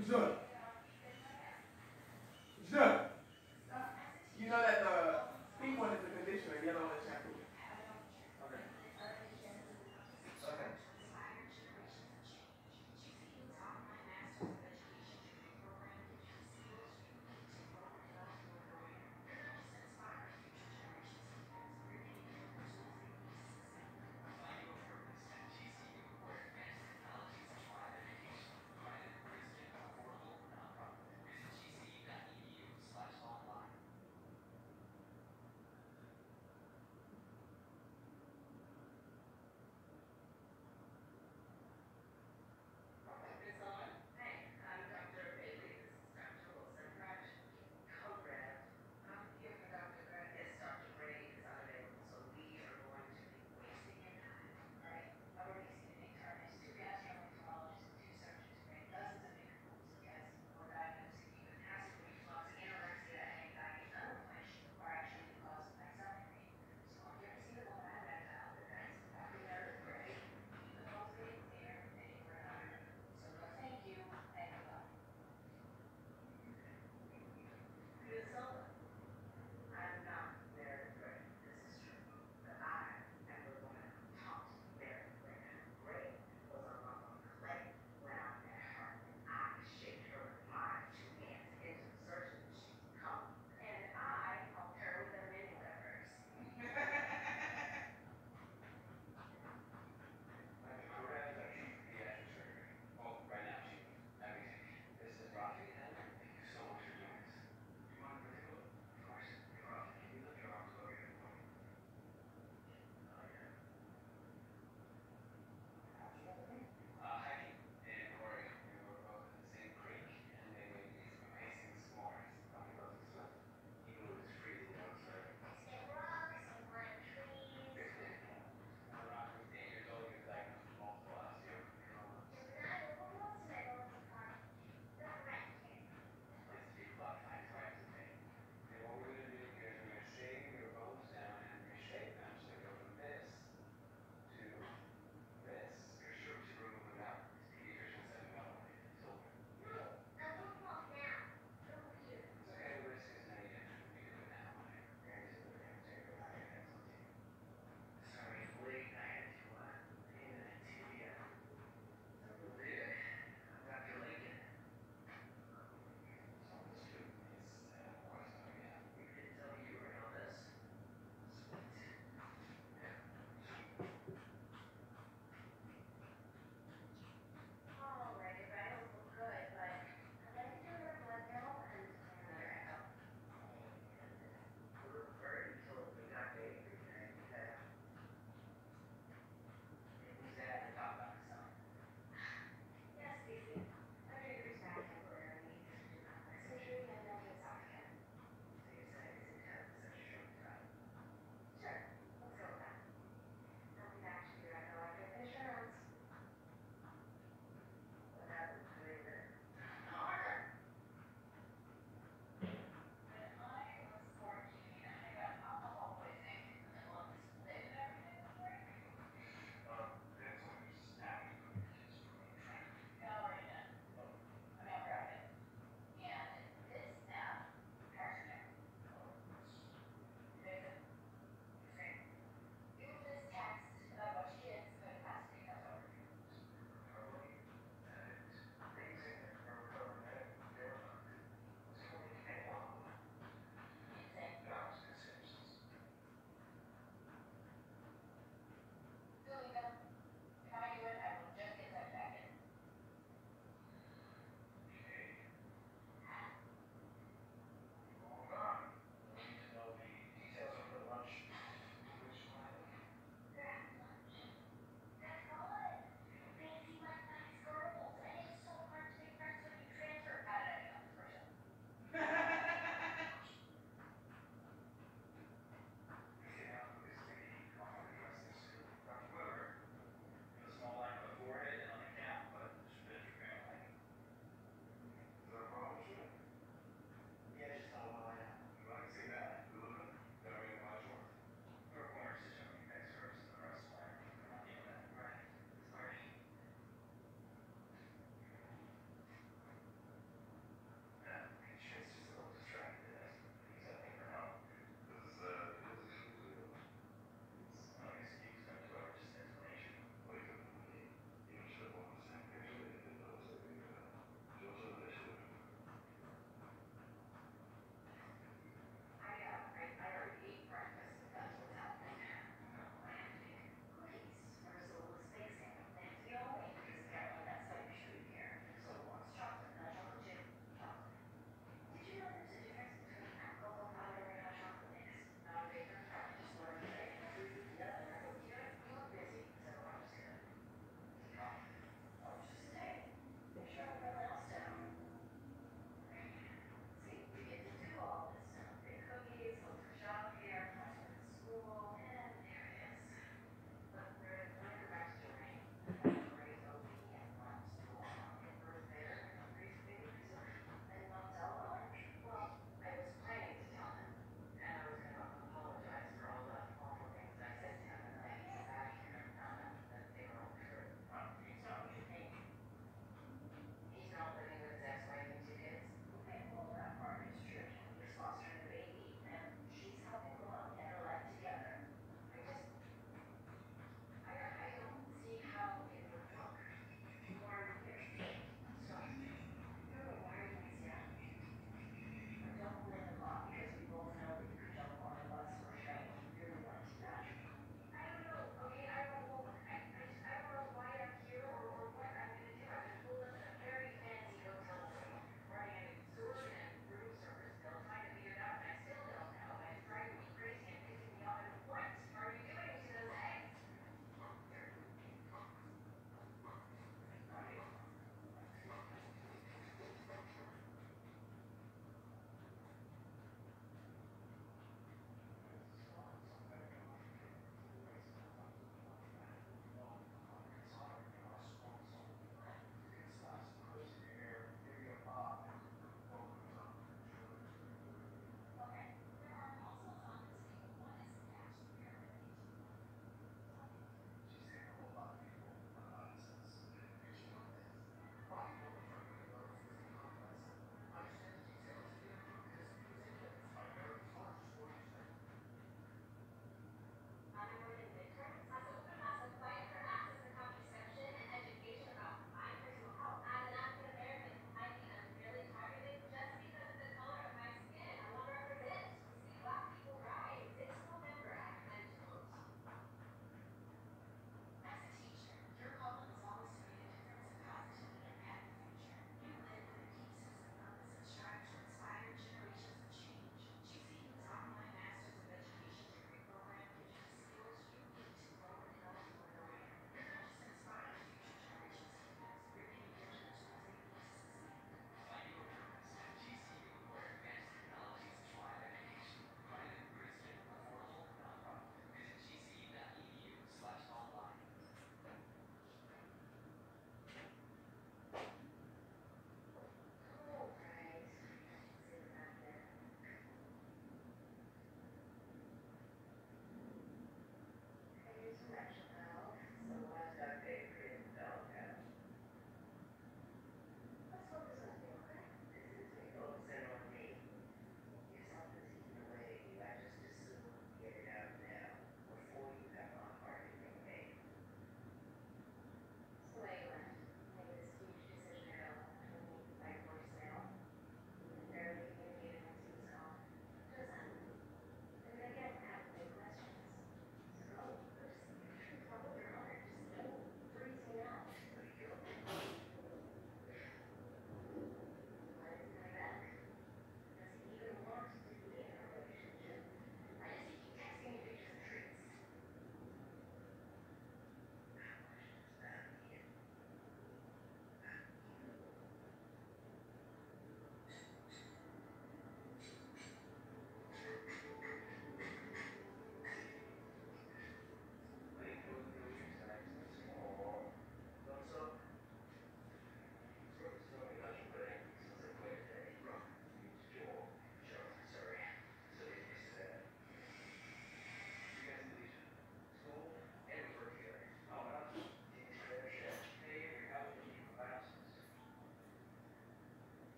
What's up? What's up? You know that the pink one is the conditioner, yellow one is shampoo. Okay. Okay.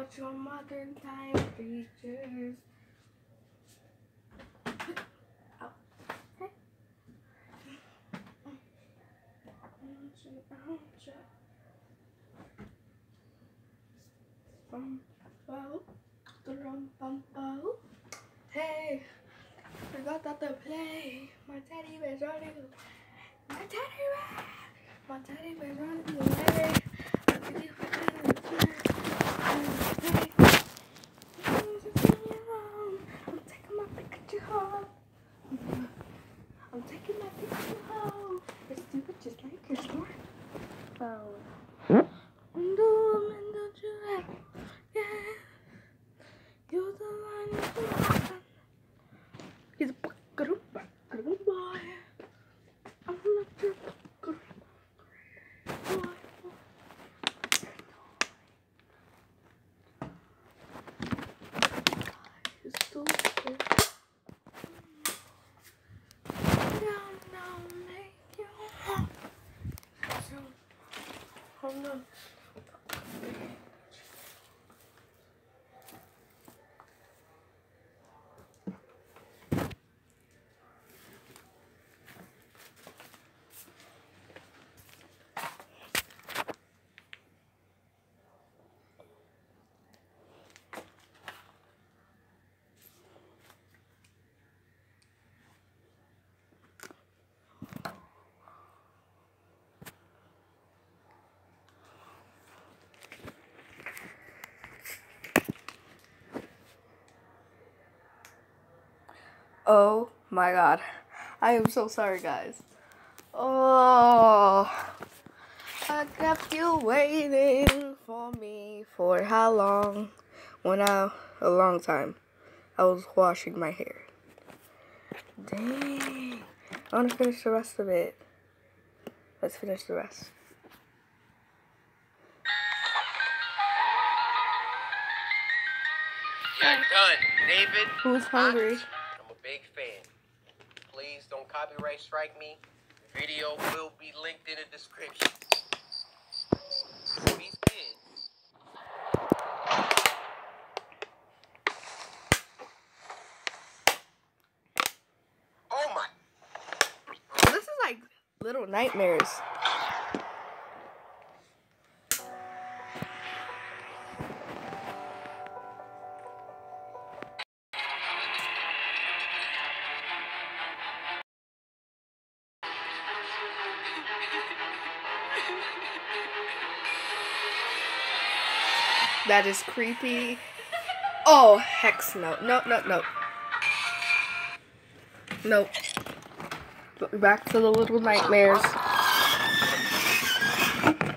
about your modern time creatures. Oh. Hey. Hey, forgot that to play. My teddy bear's running. My teddy bear. My teddy bear's running away. I'm taking my Pikachu home. I'm taking my Pikachu home. It's stupid just like your smartphone. Don't you have, yeah. You're the one. He's a good boy. I'm not your good boy. He's stupid. Make you. Hold on. Oh my god. I am so sorry, guys. Oh, I kept you waiting for me for how long? A long time. I was washing my hair. Dang. I want to finish the rest of it. Let's finish the rest. You're done, David. Who's hungry? I'm a big fan. Please don't copyright strike me. Video will be linked in the description. These kids. Oh my. This is like Little Nightmares. That is creepy. Oh, hex no. No. Nope. Back to the Little Nightmares.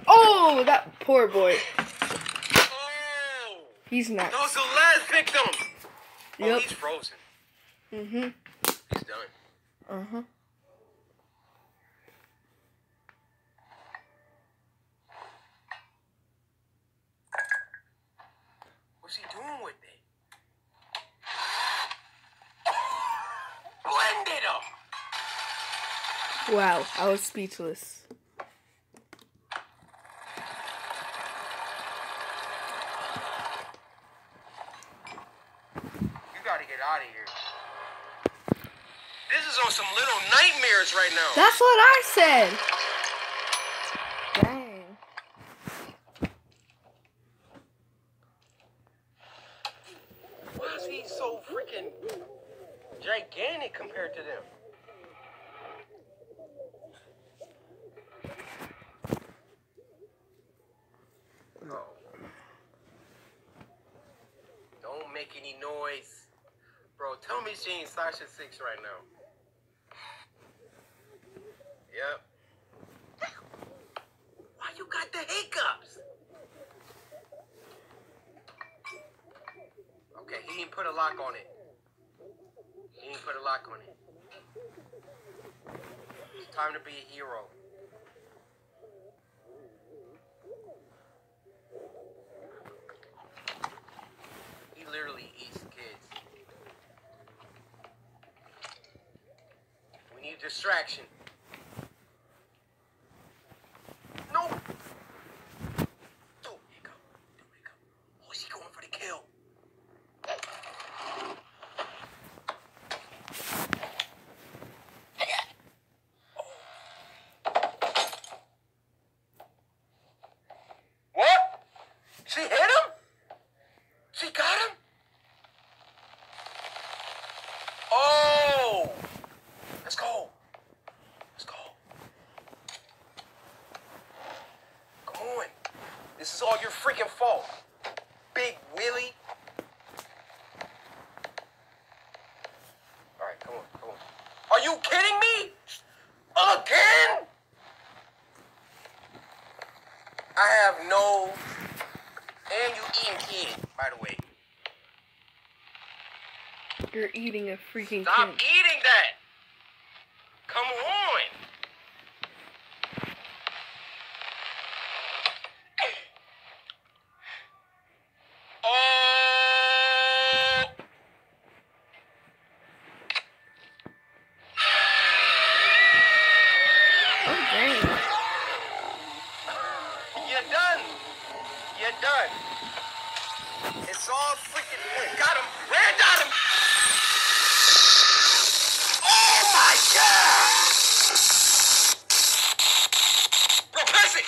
Oh, that poor boy. Oh. He's next. That was the last victim. Yep. Oh, he's frozen. Mm-hmm. He's done. Uh-huh. What's he doing with it? Blended him. Wow, I was speechless. You gotta get out of here. This is on some Little Nightmares right now. That's what I said. Dang. Why is he so freaking gigantic compared to them? No. Don't make any noise. Bro, tell me she ain't Sasha 6 right now. Yep. Why you got the hiccups? Okay, he didn't put a lock on it. He didn't put a lock on it. It's time to be a hero. He literally eats kids. We need distraction. No. Don't hiccup. Don't hiccup. Oh, is he going for the by the way. You're eating a freaking Stop kid. eating that! Come on! Oh! Oh, dang. You're done. You're done. It's all freaking... Got him. Rand got him. Oh, my God. Bro, press it.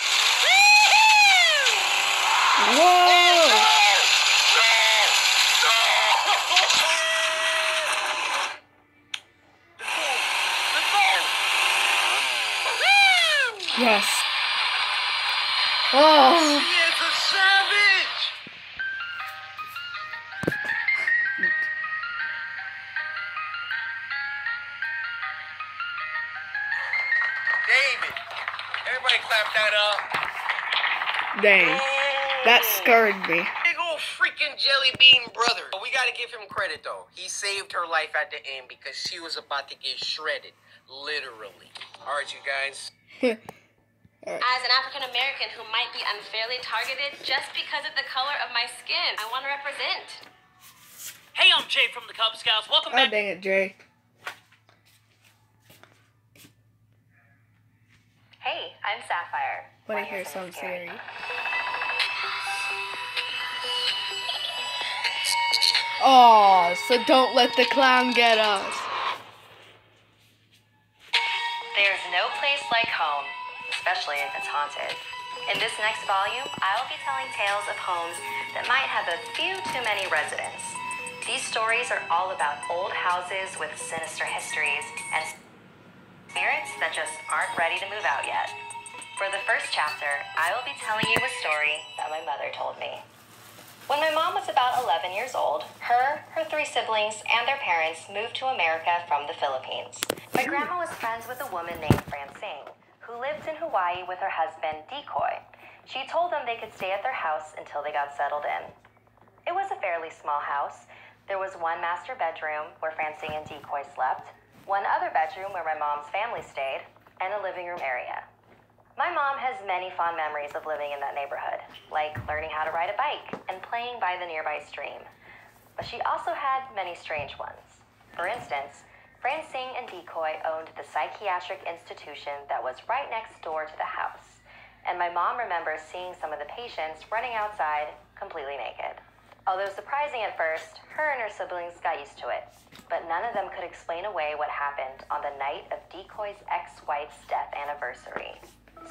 Whoa! Yes. Oh. He is a savage. David. Everybody clap that up. Dang. That scared me. Big old freaking jelly bean brother. But we gotta give him credit though. He saved her life at the end because she was about to get shredded. Literally. Alright, you guys. As an African American who might be unfairly targeted just because of the color of my skin, I want to represent. Hey, I'm Jay from the Cub Scouts. Welcome Oh, back. dang it, Jay. Hey, I'm Sapphire. When I hear something scary. Oh, so don't let the clown get us. There's no place like home, especially if it's haunted. In this next volume, I'll be telling tales of homes that might have a few too many residents. These stories are all about old houses with sinister histories and spirits that just aren't ready to move out yet. For the first chapter, I will be telling you a story that my mother told me. When my mom was about 11 years old, her 3 siblings, and their parents moved to America from the Philippines. My grandma was friends with a woman named Francine, who lived in Hawaii with her husband, Decoy. She told them they could stay at their house until they got settled in. It was a fairly small house. There was one master bedroom where Francine and Decoy slept, one other bedroom where my mom's family stayed, and a living room area. My mom has many fond memories of living in that neighborhood, like learning how to ride a bike and playing by the nearby stream. But she also had many strange ones. For instance, Francine and Decoy owned the psychiatric institution that was right next door to the house, and my mom remembers seeing some of the patients running outside completely naked. Although surprising at first, her and her siblings got used to it, but none of them could explain away what happened on the night of Decoy's ex-wife's death anniversary.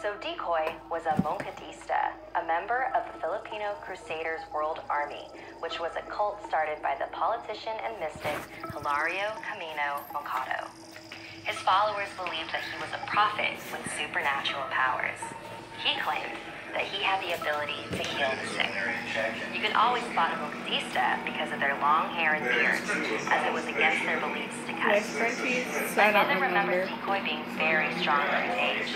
So Decoy was a Moncadista, a member of the Filipino Crusaders World Army, which was a cult started by the politician and mystic Hilario Camino Moncado. His followers believed that he was a prophet with supernatural powers. He claimed that he had the ability to heal the sick. You could always spot a Moncadista because of their long hair and beards, as it was against their beliefs to cut. My mother remembers Decoy being very strong for his age.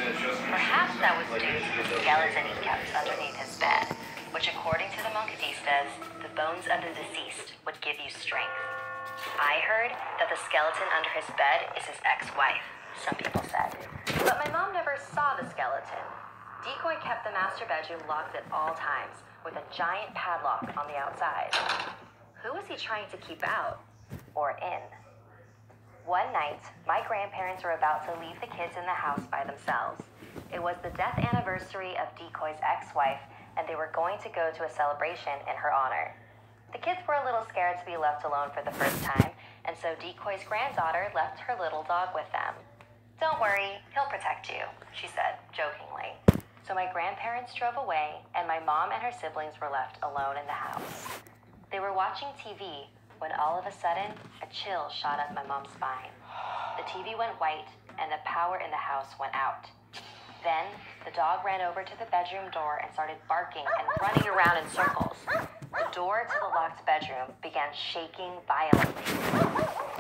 Perhaps that was due to the skeleton he kept underneath his bed, which according to the Moncadistas, the bones of the deceased would give you strength. I heard that the skeleton under his bed is his ex-wife, some people said. But my mom never saw the skeleton. Decoy kept the master bedroom locked at all times, with a giant padlock on the outside. Who was he trying to keep out? Or in? One night, my grandparents were about to leave the kids in the house by themselves. It was the death anniversary of Decoy's ex-wife, and they were going to go to a celebration in her honor. The kids were a little scared to be left alone for the first time, and so Decoy's granddaughter left her little dog with them. "Don't worry, he'll protect you," she said, jokingly. So my grandparents drove away, and my mom and her siblings were left alone in the house. They were watching TV when all of a sudden, a chill shot up my mom's spine. The TV went white, and the power in the house went out. Then, the dog ran over to the bedroom door and started barking and running around in circles. The door to the locked bedroom began shaking violently.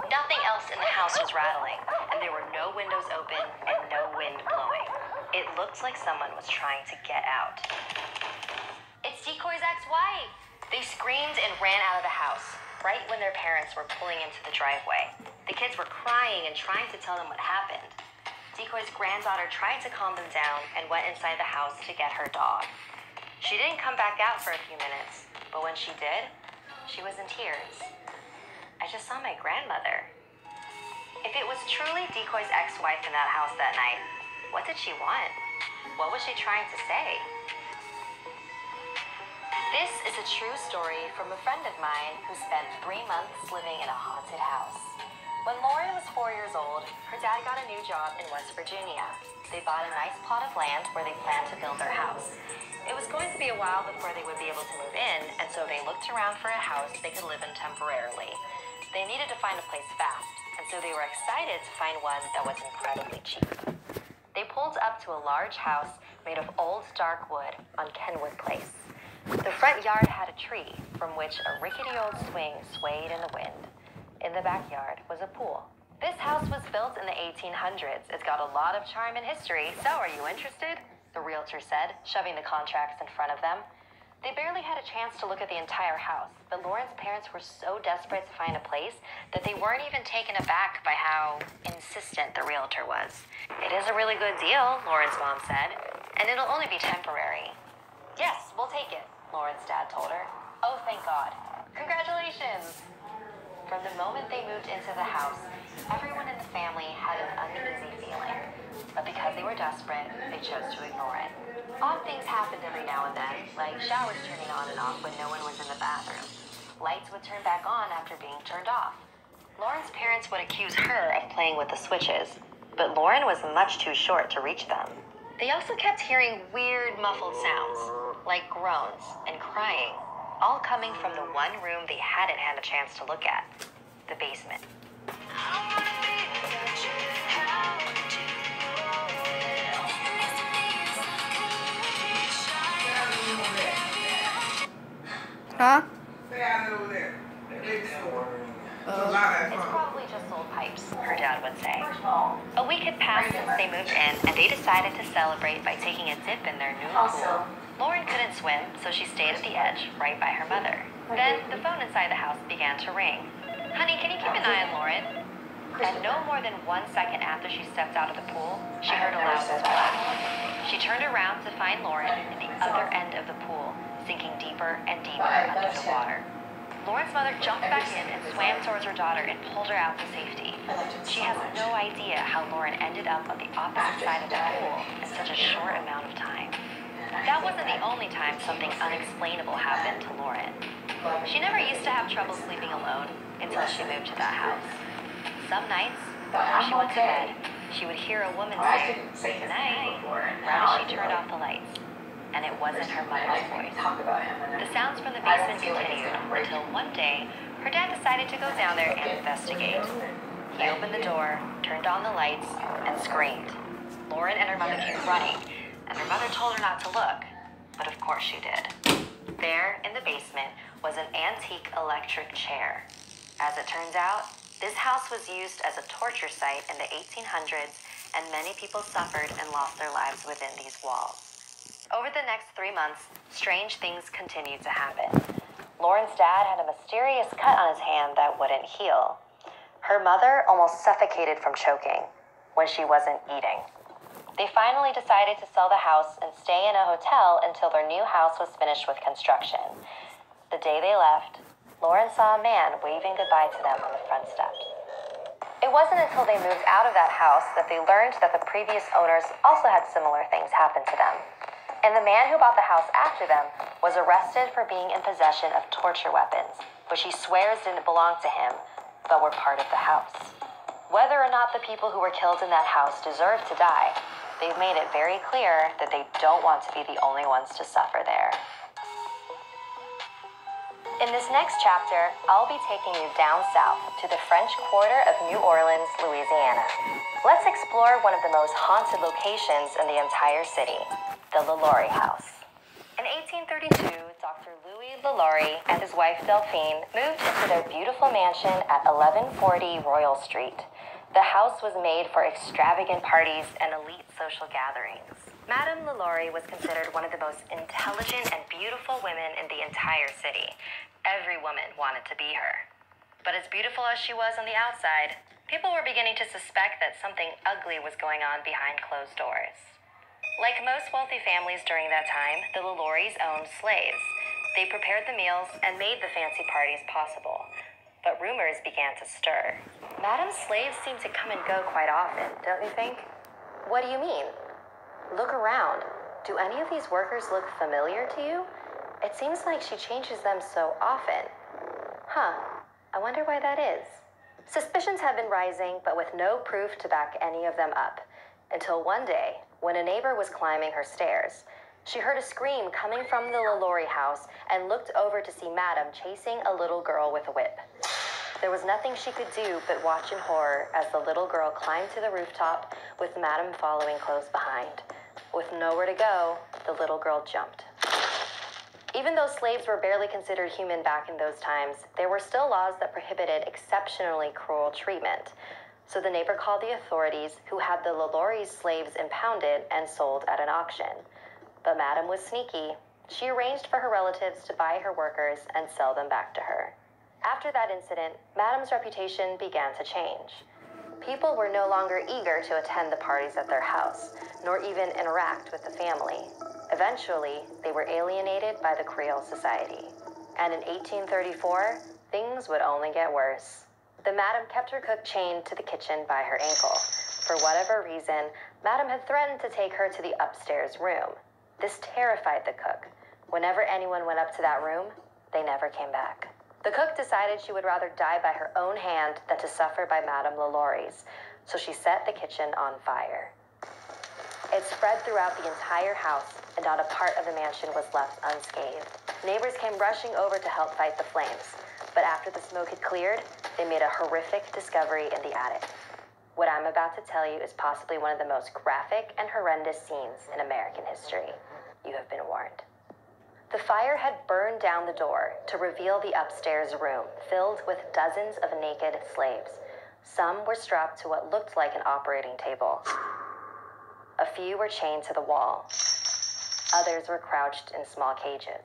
Nothing else in the house was rattling, and there were no windows open and no wind blowing. It looked like someone was trying to get out. "It's Decoy's ex-wife," They screamed and ran out of the house, right when their parents were pulling into the driveway. The kids were crying and trying to tell them what happened. Decoy's granddaughter tried to calm them down and went inside the house to get her dog. She didn't come back out for a few minutes, but when she did, she was in tears. I just saw my grandmother. If it was truly Decoy's ex-wife in that house that night, what did she want? What was she trying to say? This is a true story from a friend of mine who spent 3 months living in a haunted house. When Lauren was 4 years old, her dad got a new job in West Virginia. They bought a nice plot of land where they planned to build their house. It was going to be a while before they would be able to move in, and so they looked around for a house they could live in temporarily. They needed to find a place fast, and so they were excited to find one that was incredibly cheap. They pulled up to a large house made of old dark wood on Kenwood Place. The front yard had a tree from which a rickety old swing swayed in the wind. In the backyard was a pool. This house was built in the 1800s. It's got a lot of charm and history, so are you interested? The realtor said, shoving the contracts in front of them. They barely had a chance to look at the entire house, but Lauren's parents were so desperate to find a place that they weren't even taken aback by how insistent the realtor was. It is a really good deal, Lauren's mom said, and it'll only be temporary. Yes, we'll take it, Lauren's dad told her. Oh, thank God. Congratulations! From the moment they moved into the house, everyone in the family had an uneasy feeling. But because they were desperate, they chose to ignore it. Odd things happened every now and then, like showers turning on and off when no one was in the bathroom. Lights would turn back on after being turned off. Lauren's parents would accuse her of playing with the switches, but Lauren was much too short to reach them. They also kept hearing weird muffled sounds, like groans and crying, all coming from the one room they hadn't had a chance to look at, the basement. Huh? It's probably just old pipes, her dad would say. A week had passed since they moved in, and they decided to celebrate by taking a dip in their new pool. Lauren couldn't swim, so she stayed at the edge, right by her mother. Then the phone inside the house began to ring. Honey, can you keep an eye on Lauren? And no more than 1 second after she stepped out of the pool, she heard a loud splash. She turned around to find Lauren in the other end of the pool, sinking deeper and deeper under the water. Lauren's mother jumped back in and swam towards her daughter and pulled her out to safety. She has no idea how Lauren ended up on the opposite side of the pool in such a short amount of time. That wasn't the only time something unexplainable happened to Lauren. She never used to have trouble sleeping alone until she moved to that house. Some nights, before she went to bed, she would hear a woman say, "Good night," right as she turned off the lights. And it wasn't her mother's voice. The sounds from the basement continued until one day, her dad decided to go down there and investigate. He opened the door, turned on the lights, and screamed. Lauren and her mother came running, and her mother told her not to look, but of course she did. There, in the basement, was an antique electric chair. As it turns out, this house was used as a torture site in the 1800s, and many people suffered and lost their lives within these walls. Over the next 3 months, strange things continued to happen. Lauren's dad had a mysterious cut on his hand that wouldn't heal. Her mother almost suffocated from choking when she wasn't eating. They finally decided to sell the house and stay in a hotel until their new house was finished with construction. The day they left, Lauren saw a man waving goodbye to them on the front steps. It wasn't until they moved out of that house that they learned that the previous owners also had similar things happen to them. And the man who bought the house after them was arrested for being in possession of torture weapons, which he swears didn't belong to him, but were part of the house. Whether or not the people who were killed in that house deserve to die, they've made it very clear that they don't want to be the only ones to suffer there. In this next chapter, I'll be taking you down south to the French Quarter of New Orleans, Louisiana. Let's explore one of the most haunted locations in the entire city, the LaLaurie House. In 1832, Dr. Louis LaLaurie and his wife Delphine moved into their beautiful mansion at 1140 Royal Street. The house was made for extravagant parties and elite social gatherings. Madame LaLaurie was considered one of the most intelligent and beautiful women in the entire city. Every woman wanted to be her. But as beautiful as she was on the outside, people were beginning to suspect that something ugly was going on behind closed doors. Like most wealthy families during that time, the LaLauries owned slaves. They prepared the meals and made the fancy parties possible. But rumors began to stir. Madame's slaves seem to come and go quite often, don't you think? What do you mean? Look around. Do any of these workers look familiar to you? It seems like she changes them so often. Huh, I wonder why that is. Suspicions have been rising, but with no proof to back any of them up. Until one day, when a neighbor was climbing her stairs, she heard a scream coming from the LaLaurie house and looked over to see Madame chasing a little girl with a whip. There was nothing she could do but watch in horror as the little girl climbed to the rooftop with Madame following close behind. With nowhere to go, the little girl jumped. Even though slaves were barely considered human back in those times, there were still laws that prohibited exceptionally cruel treatment. So the neighbor called the authorities, who had the LaLaurie's slaves impounded and sold at an auction. But Madame was sneaky. She arranged for her relatives to buy her workers and sell them back to her. After that incident, Madame's reputation began to change. People were no longer eager to attend the parties at their house, nor even interact with the family. Eventually, they were alienated by the Creole Society. And in 1834, things would only get worse. The Madame kept her cook chained to the kitchen by her ankle. For whatever reason, Madame had threatened to take her to the upstairs room. This terrified the cook. Whenever anyone went up to that room, they never came back. The cook decided she would rather die by her own hand than to suffer by Madame LaLaurie's, so she set the kitchen on fire. It spread throughout the entire house, and not a part of the mansion was left unscathed. Neighbors came rushing over to help fight the flames, but after the smoke had cleared, they made a horrific discovery in the attic. What I'm about to tell you is possibly one of the most graphic and horrendous scenes in American history. You have been warned. The fire had burned down the door to reveal the upstairs room filled with dozens of naked slaves. Some were strapped to what looked like an operating table. A few were chained to the wall. Others were crouched in small cages.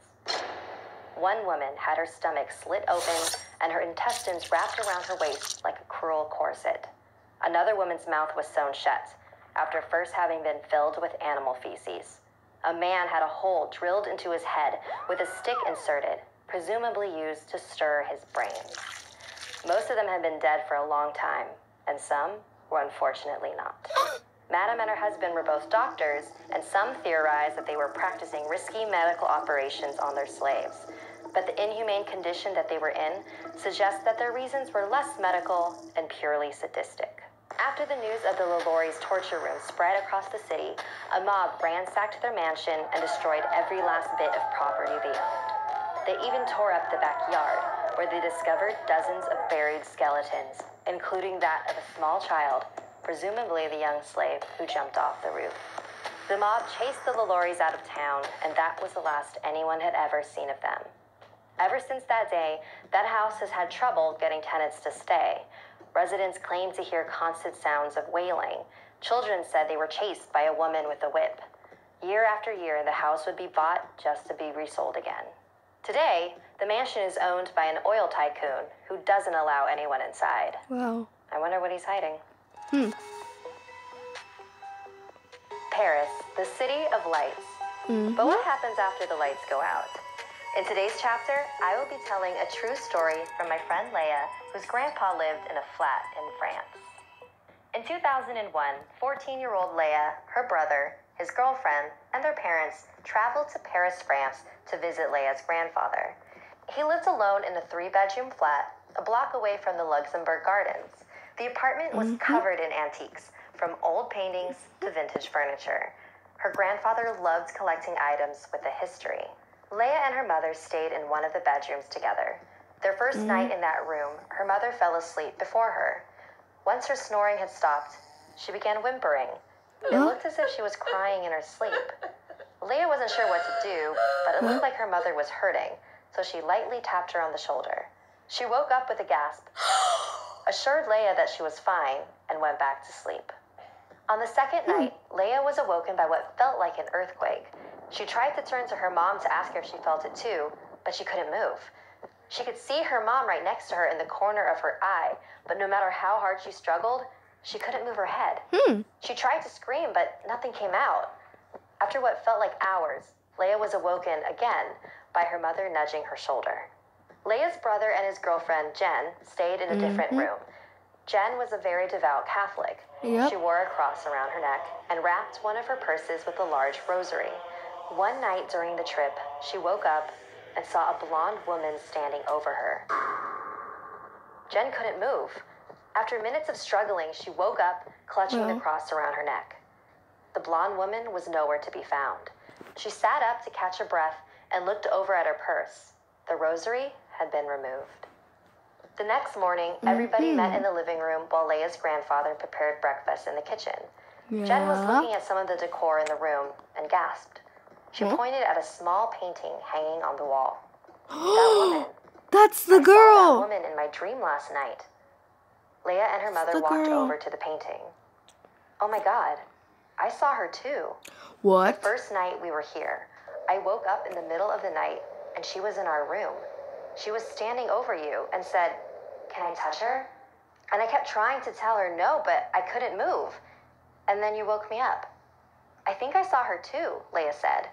One woman had her stomach slit open and her intestines wrapped around her waist like a cruel corset. Another woman's mouth was sewn shut, after first having been filled with animal feces. A man had a hole drilled into his head with a stick inserted, presumably used to stir his brains. Most of them had been dead for a long time, and some were unfortunately not. Madame and her husband were both doctors, and some theorized that they were practicing risky medical operations on their slaves. But the inhumane condition that they were in suggests that their reasons were less medical and purely sadistic. After the news of the LaLaurie's torture room spread across the city, a mob ransacked their mansion and destroyed every last bit of property they owned. They even tore up the backyard, where they discovered dozens of buried skeletons, including that of a small child, presumably the young slave who jumped off the roof. The mob chased the LaLaurie's out of town, and that was the last anyone had ever seen of them. Ever since that day, that house has had trouble getting tenants to stay. Residents claimed to hear constant sounds of wailing. Children said they were chased by a woman with a whip. Year after year, the house would be bought just to be resold again. Today, the mansion is owned by an oil tycoon who doesn't allow anyone inside. Wow. I wonder what he's hiding. Paris, the city of lights. But what happens after the lights go out? In today's chapter, I will be telling a true story from my friend Leia, whose grandpa lived in a flat in France. In 2001, 14-year-old Leia, her brother, his girlfriend, and their parents traveled to Paris, France to visit Leia's grandfather. He lived alone in a 3-bedroom flat, a block away from the Luxembourg Gardens. The apartment was covered in antiques, from old paintings to vintage furniture. Her grandfather loved collecting items with a history. Leia and her mother stayed in one of the bedrooms together. Their first night in that room, her mother fell asleep before her. Once her snoring had stopped, she began whimpering. It looked as if she was crying in her sleep. Leia wasn't sure what to do, but it looked like her mother was hurting, so she lightly tapped her on the shoulder. She woke up with a gasp, assured Leia that she was fine, and went back to sleep. On the second night, Leia was awoken by what felt like an earthquake. She tried to turn to her mom to ask her if she felt it too, but she couldn't move. She could see her mom right next to her in the corner of her eye, but no matter how hard she struggled, she couldn't move her head. She tried to scream, but nothing came out. After what felt like hours, Leia was awoken again by her mother nudging her shoulder. Leia's brother and his girlfriend, Jen, stayed in a different room. Jen was a very devout Catholic. Yep. She wore a cross around her neck and wrapped one of her purses with a large rosary. One night during the trip, she woke up and saw a blonde woman standing over her. Jen couldn't move. After minutes of struggling, she woke up, clutching the cross around her neck. The blonde woman was nowhere to be found. She sat up to catch her breath and looked over at her purse. The rosary had been removed. The next morning, everybody met in the living room while Leia's grandfather prepared breakfast in the kitchen. Jen was looking at some of the decor in the room and gasped. She pointed at a small painting hanging on the wall. That woman. That's the I girl. saw that woman in my dream last night. Leia and her mother walked over to the painting. Oh my God, I saw her too. What? The first night we were here, I woke up in the middle of the night and she was in our room. She was standing over you and said, "Can I touch her?" And I kept trying to tell her no, but I couldn't move. And then you woke me up. I think I saw her too, Leia said.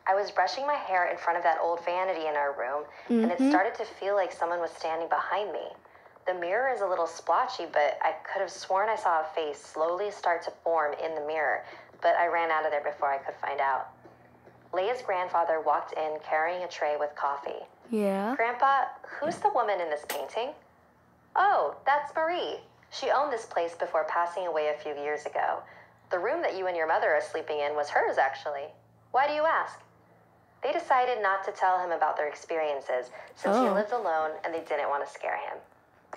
I was brushing my hair in front of that old vanity in our room, and it started to feel like someone was standing behind me. The mirror is a little splotchy, but I could have sworn I saw a face slowly start to form in the mirror, but I ran out of there before I could find out. Leia's grandfather walked in carrying a tray with coffee. Yeah. Grandpa, who's the woman in this painting? Oh, that's Marie. She owned this place before passing away a few years ago. The room that you and your mother are sleeping in was hers, actually. Why do you ask? They decided not to tell him about their experiences since he lived alone and they didn't want to scare him.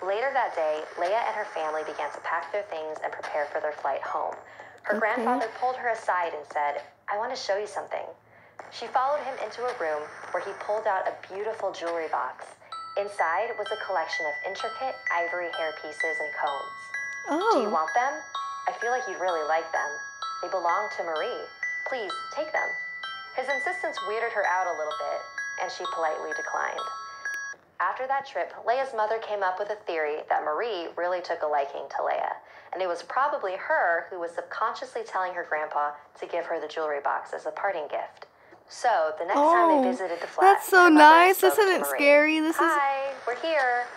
Later that day, Leia and her family began to pack their things and prepare for their flight home. Her grandfather pulled her aside and said, "I want to show you something." She followed him into a room where he pulled out a beautiful jewelry box. Inside was a collection of intricate ivory hair pieces and combs. Do you want them? I feel like you'd really like them. They belong to Marie. Please, take them. His insistence weirded her out a little bit, and she politely declined. After that trip, Leia's mother came up with a theory that Marie really took a liking to Leia, and it was probably her who was subconsciously telling her grandpa to give her the jewelry box as a parting gift. So, the next time they visited the flat, that's so her mother nice. spoke Isn't to it Marie. scary? This is... Hi, we're here.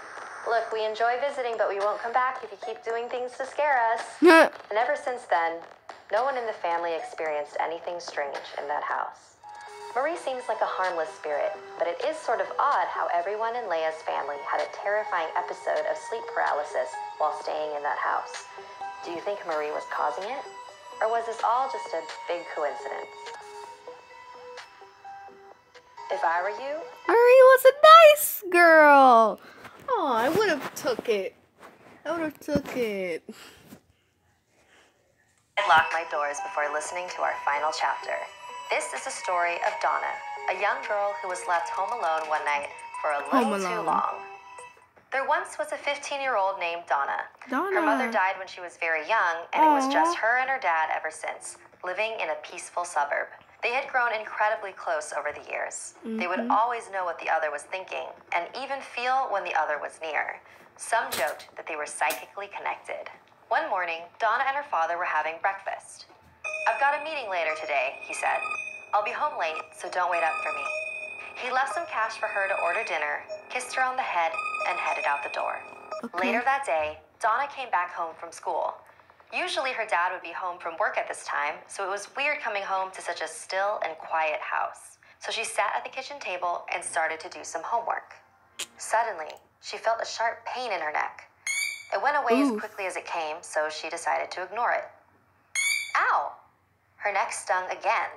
Look, we enjoy visiting, but we won't come back if you keep doing things to scare us. And ever since then, no one in the family experienced anything strange in that house. Marie seems like a harmless spirit, but it is sort of odd how everyone in Leia's family had a terrifying episode of sleep paralysis while staying in that house. Do you think Marie was causing it? Or was this all just a big coincidence? If I were you, Marie was a nice girl. Oh, I would have took it. I would have took it. I'd lock my doors before listening to our final chapter. This is the story of Donna, a young girl who was left home alone one night for a little too long. There once was a 15-year-old named Donna. Her mother died when she was very young, and it was just her and her dad ever since, living in a peaceful suburb. They had grown incredibly close over the years. They would always know what the other was thinking, and even feel when the other was near. Some joked that they were psychically connected. One morning, Donna and her father were having breakfast. "I've got a meeting later today," he said. "I'll be home late, so don't wait up for me." He left some cash for her to order dinner, kissed her on the head, and headed out the door. Later that day, Donna came back home from school. Usually her dad would be home from work at this time, so it was weird coming home to such a still and quiet house. So she sat at the kitchen table and started to do some homework. Suddenly, she felt a sharp pain in her neck. It went away as quickly as it came, so she decided to ignore it. Ow! Her neck stung again.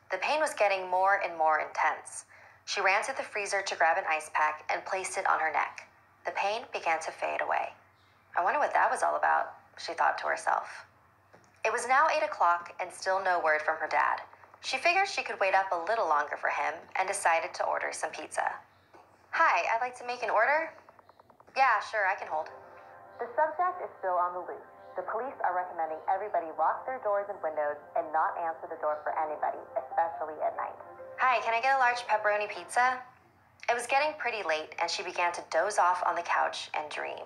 The pain was getting more and more intense. She ran to the freezer to grab an ice pack and placed it on her neck. The pain began to fade away. I wonder what that was all about, she thought to herself. It was now 8 o'clock and still no word from her dad. She figured she could wait up a little longer for him and decided to order some pizza. "Hi, I'd like to make an order." "Yeah, sure, I can hold." The subject is still on the loose. The police are recommending everybody lock their doors and windows and not answer the door for anybody, especially at night. Hi, can I get a large pepperoni pizza? It was getting pretty late, and she began to doze off on the couch and dream.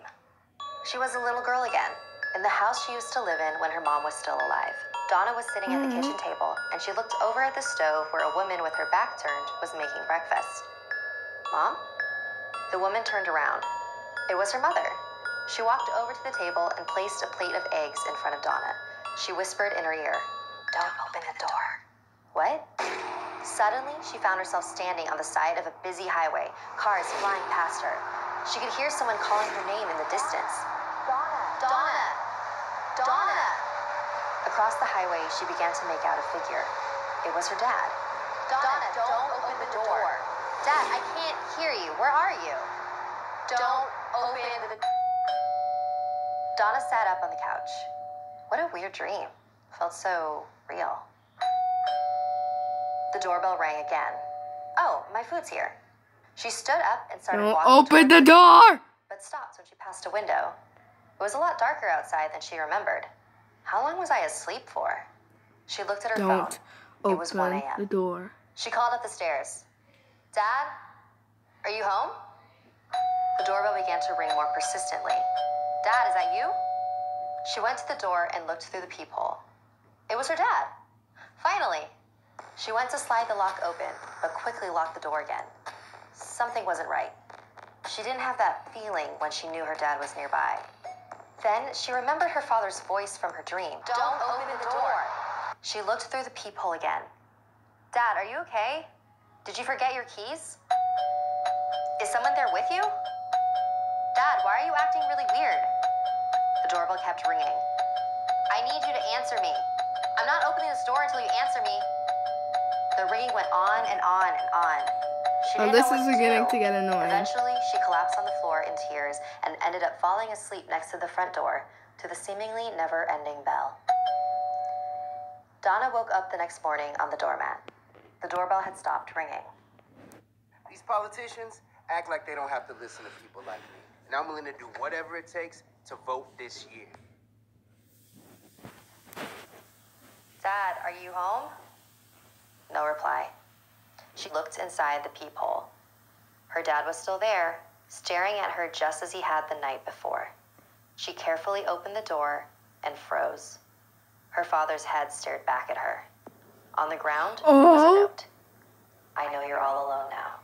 She was a little girl again, in the house she used to live in when her mom was still alive. Donna was sitting at the kitchen table, and she looked over at the stove where a woman with her back turned was making breakfast. Mom? The woman turned around. It was her mother. She walked over to the table and placed a plate of eggs in front of Donna. She whispered in her ear, "Don't open the door." What? Suddenly, she found herself standing on the side of a busy highway, cars flying past her. She could hear someone calling her name in the distance. Donna! Donna! Donna! Across the highway, she began to make out a figure. It was her dad. Donna, don't open the door. Dad, I can't hear you. Where are you? Don't open the door. Donna sat up on the couch. What a weird dream. Felt so real. The doorbell rang again. Oh, my food's here. She stood up and started walking. Open the door! But stopped when she passed a window. It was a lot darker outside than she remembered. How long was I asleep for? She looked at her phone. It was 1 a.m. the door. She called up the stairs. Dad, are you home? The doorbell began to ring more persistently. Dad, is that you? She went to the door and looked through the peephole. It was her dad. Finally. She went to slide the lock open, but quickly locked the door again. Something wasn't right. She didn't have that feeling when she knew her dad was nearby. Then she remembered her father's voice from her dream. Don't open the door. She looked through the peephole again. Dad, are you okay? Did you forget your keys? Is someone there with you? Dad, why are you acting really weird? The doorbell kept ringing. I need you to answer me. I'm not opening this door until you answer me. The ringing went on and on and on. This is beginning to get annoying. Eventually, she collapsed on the floor in tears and ended up falling asleep next to the front door to the seemingly never-ending bell. Donna woke up the next morning on the doormat. The doorbell had stopped ringing. These politicians act like they don't have to listen to people like me. And I'm willing to do whatever it takes to vote this year. Dad, are you home? No reply. She looked inside the peephole. Her dad was still there, staring at her just as he had the night before. She carefully opened the door and froze. Her father's head stared back at her. On the ground was a note. I know you're all alone now.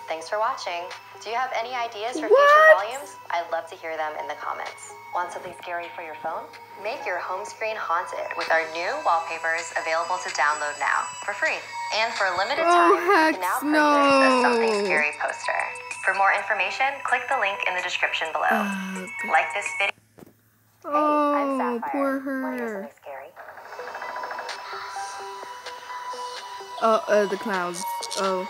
Thanks for watching. Do you have any ideas for future volumes? I'd love to hear them in the comments. Want something scary for your phone? Make your home screen haunted with our new wallpapers available to download now for free. And for a limited time, you can now purchase a Something Scary poster. For more information, click the link in the description below. Like this video. Oh, hey, I'm Sapphire. poor Want to hear her. something scary? The clouds. Oh.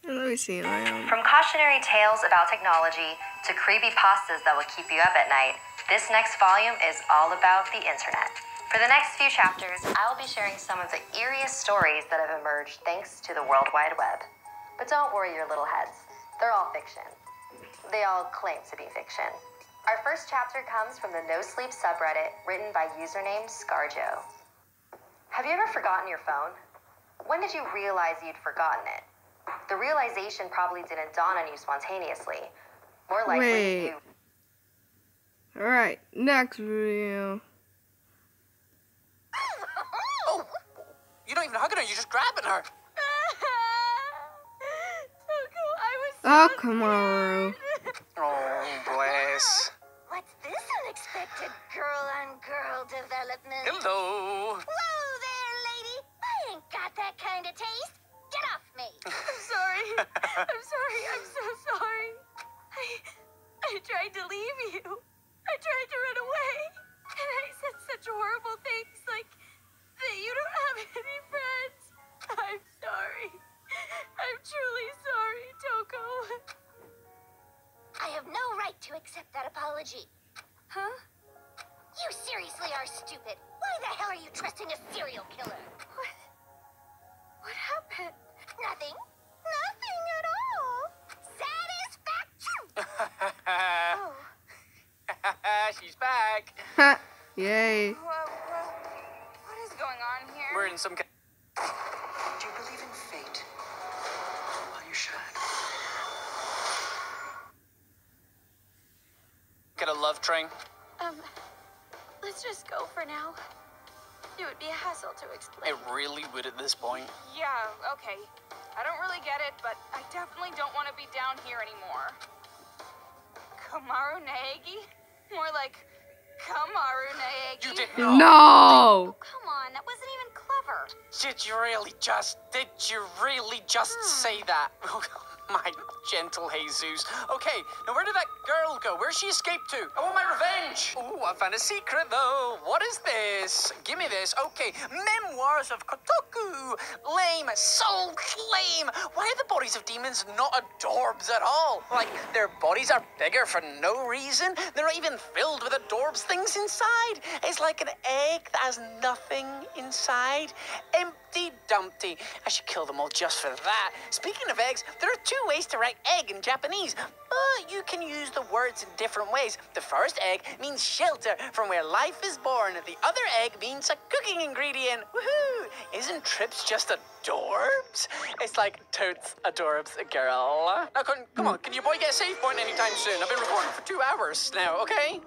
Let me see. From cautionary tales about technology to creepypastas that will keep you up at night, this next volume is all about the internet. For the next few chapters, I'll be sharing some of the eeriest stories that have emerged thanks to the World Wide Web. But don't worry your little heads. They're all fiction. They all claim to be fiction. Our first chapter comes from the No Sleep subreddit written by username Scarjo. Have you ever forgotten your phone? When did you realize you'd forgotten it? The realization probably didn't dawn on you spontaneously. More likely you... Alright, next video. Oh! You're not even hugging her, you're just grabbing her. Oh, come on. Oh, bless. What's this unexpected girl-on-girl development? Hello. Whoa there, lady. I ain't got that kind of taste. Get off me. I'm sorry. I'm sorry. I'm so sorry. I tried to leave you. I tried to run away. And I said such horrible things like that you don't have any friends. I'm sorry. I'm truly sorry, Toko. I have no right to accept that apology. Huh? You seriously are stupid. Why the hell are you trusting a serial killer? What happened? Nothing. Nothing at all. Satisfaction. He's back. Yay. What is going on here? We're in some. Do you believe in fate? Well, you should. Get a love train. Let's just go for now. It would be a hassle to explain. It really would at this point. Yeah, okay. I don't really get it, but I definitely don't want to be down here anymore. Kamaru Naegi? More like Kamaru Naegi. You did not. No! Come on, that wasn't even clever. Did you really just say that? My gentle Jesus. Okay, now where did that girl go? Where's she escaped to? I want my revenge. Ooh, I found a secret though. What is this? Give me this. Okay, Memoirs of Kotoku. Lame, so lame. Why are the bodies of demons not adorbs at all? Like, their bodies are bigger for no reason. They're not even filled with adorbs things inside. It's like an egg that has nothing inside. Empty Dumpty. I should kill them all just for that. Speaking of eggs, there are 2 ways to write egg in Japanese, but you can use the words in different ways. The first egg means shelter from where life is born. The other egg means a cooking ingredient. Woohoo! Isn't Trips just adorbs? It's like totes adorbs, girl. Now, come on, can your boy get a save point anytime soon? I've been recording for 2 hours now, okay?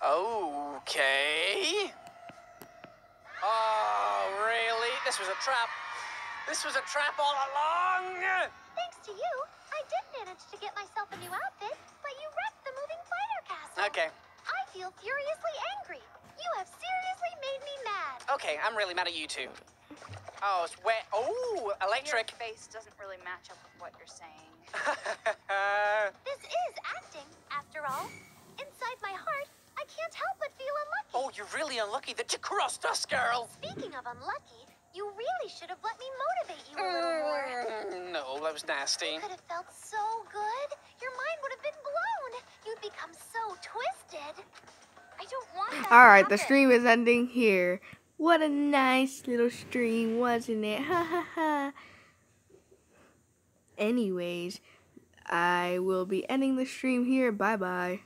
Okay. Oh, really? This was a trap. This was a trap all along. Thanks to you, I did manage to get myself a new outfit, but you wrecked the moving fighter castle. Okay. I feel furiously angry. You have seriously made me mad. Okay, I'm really mad at you two. Oh, it's wet. Oh, electric. Your face doesn't really match up with what you're saying. This is acting, after all. Inside my heart, I can't help but feel unlucky. Oh, you're really unlucky that you crossed us, girl. Speaking of unlucky, you really should have let me motivate you a little more. No, that was nasty. You could have felt so good. Your mind would have been blown. You'd become so twisted. I don't want that to Alright, the happen. stream is ending here. What a nice little stream, wasn't it? Ha ha ha. Anyways, I will be ending the stream here. Bye bye.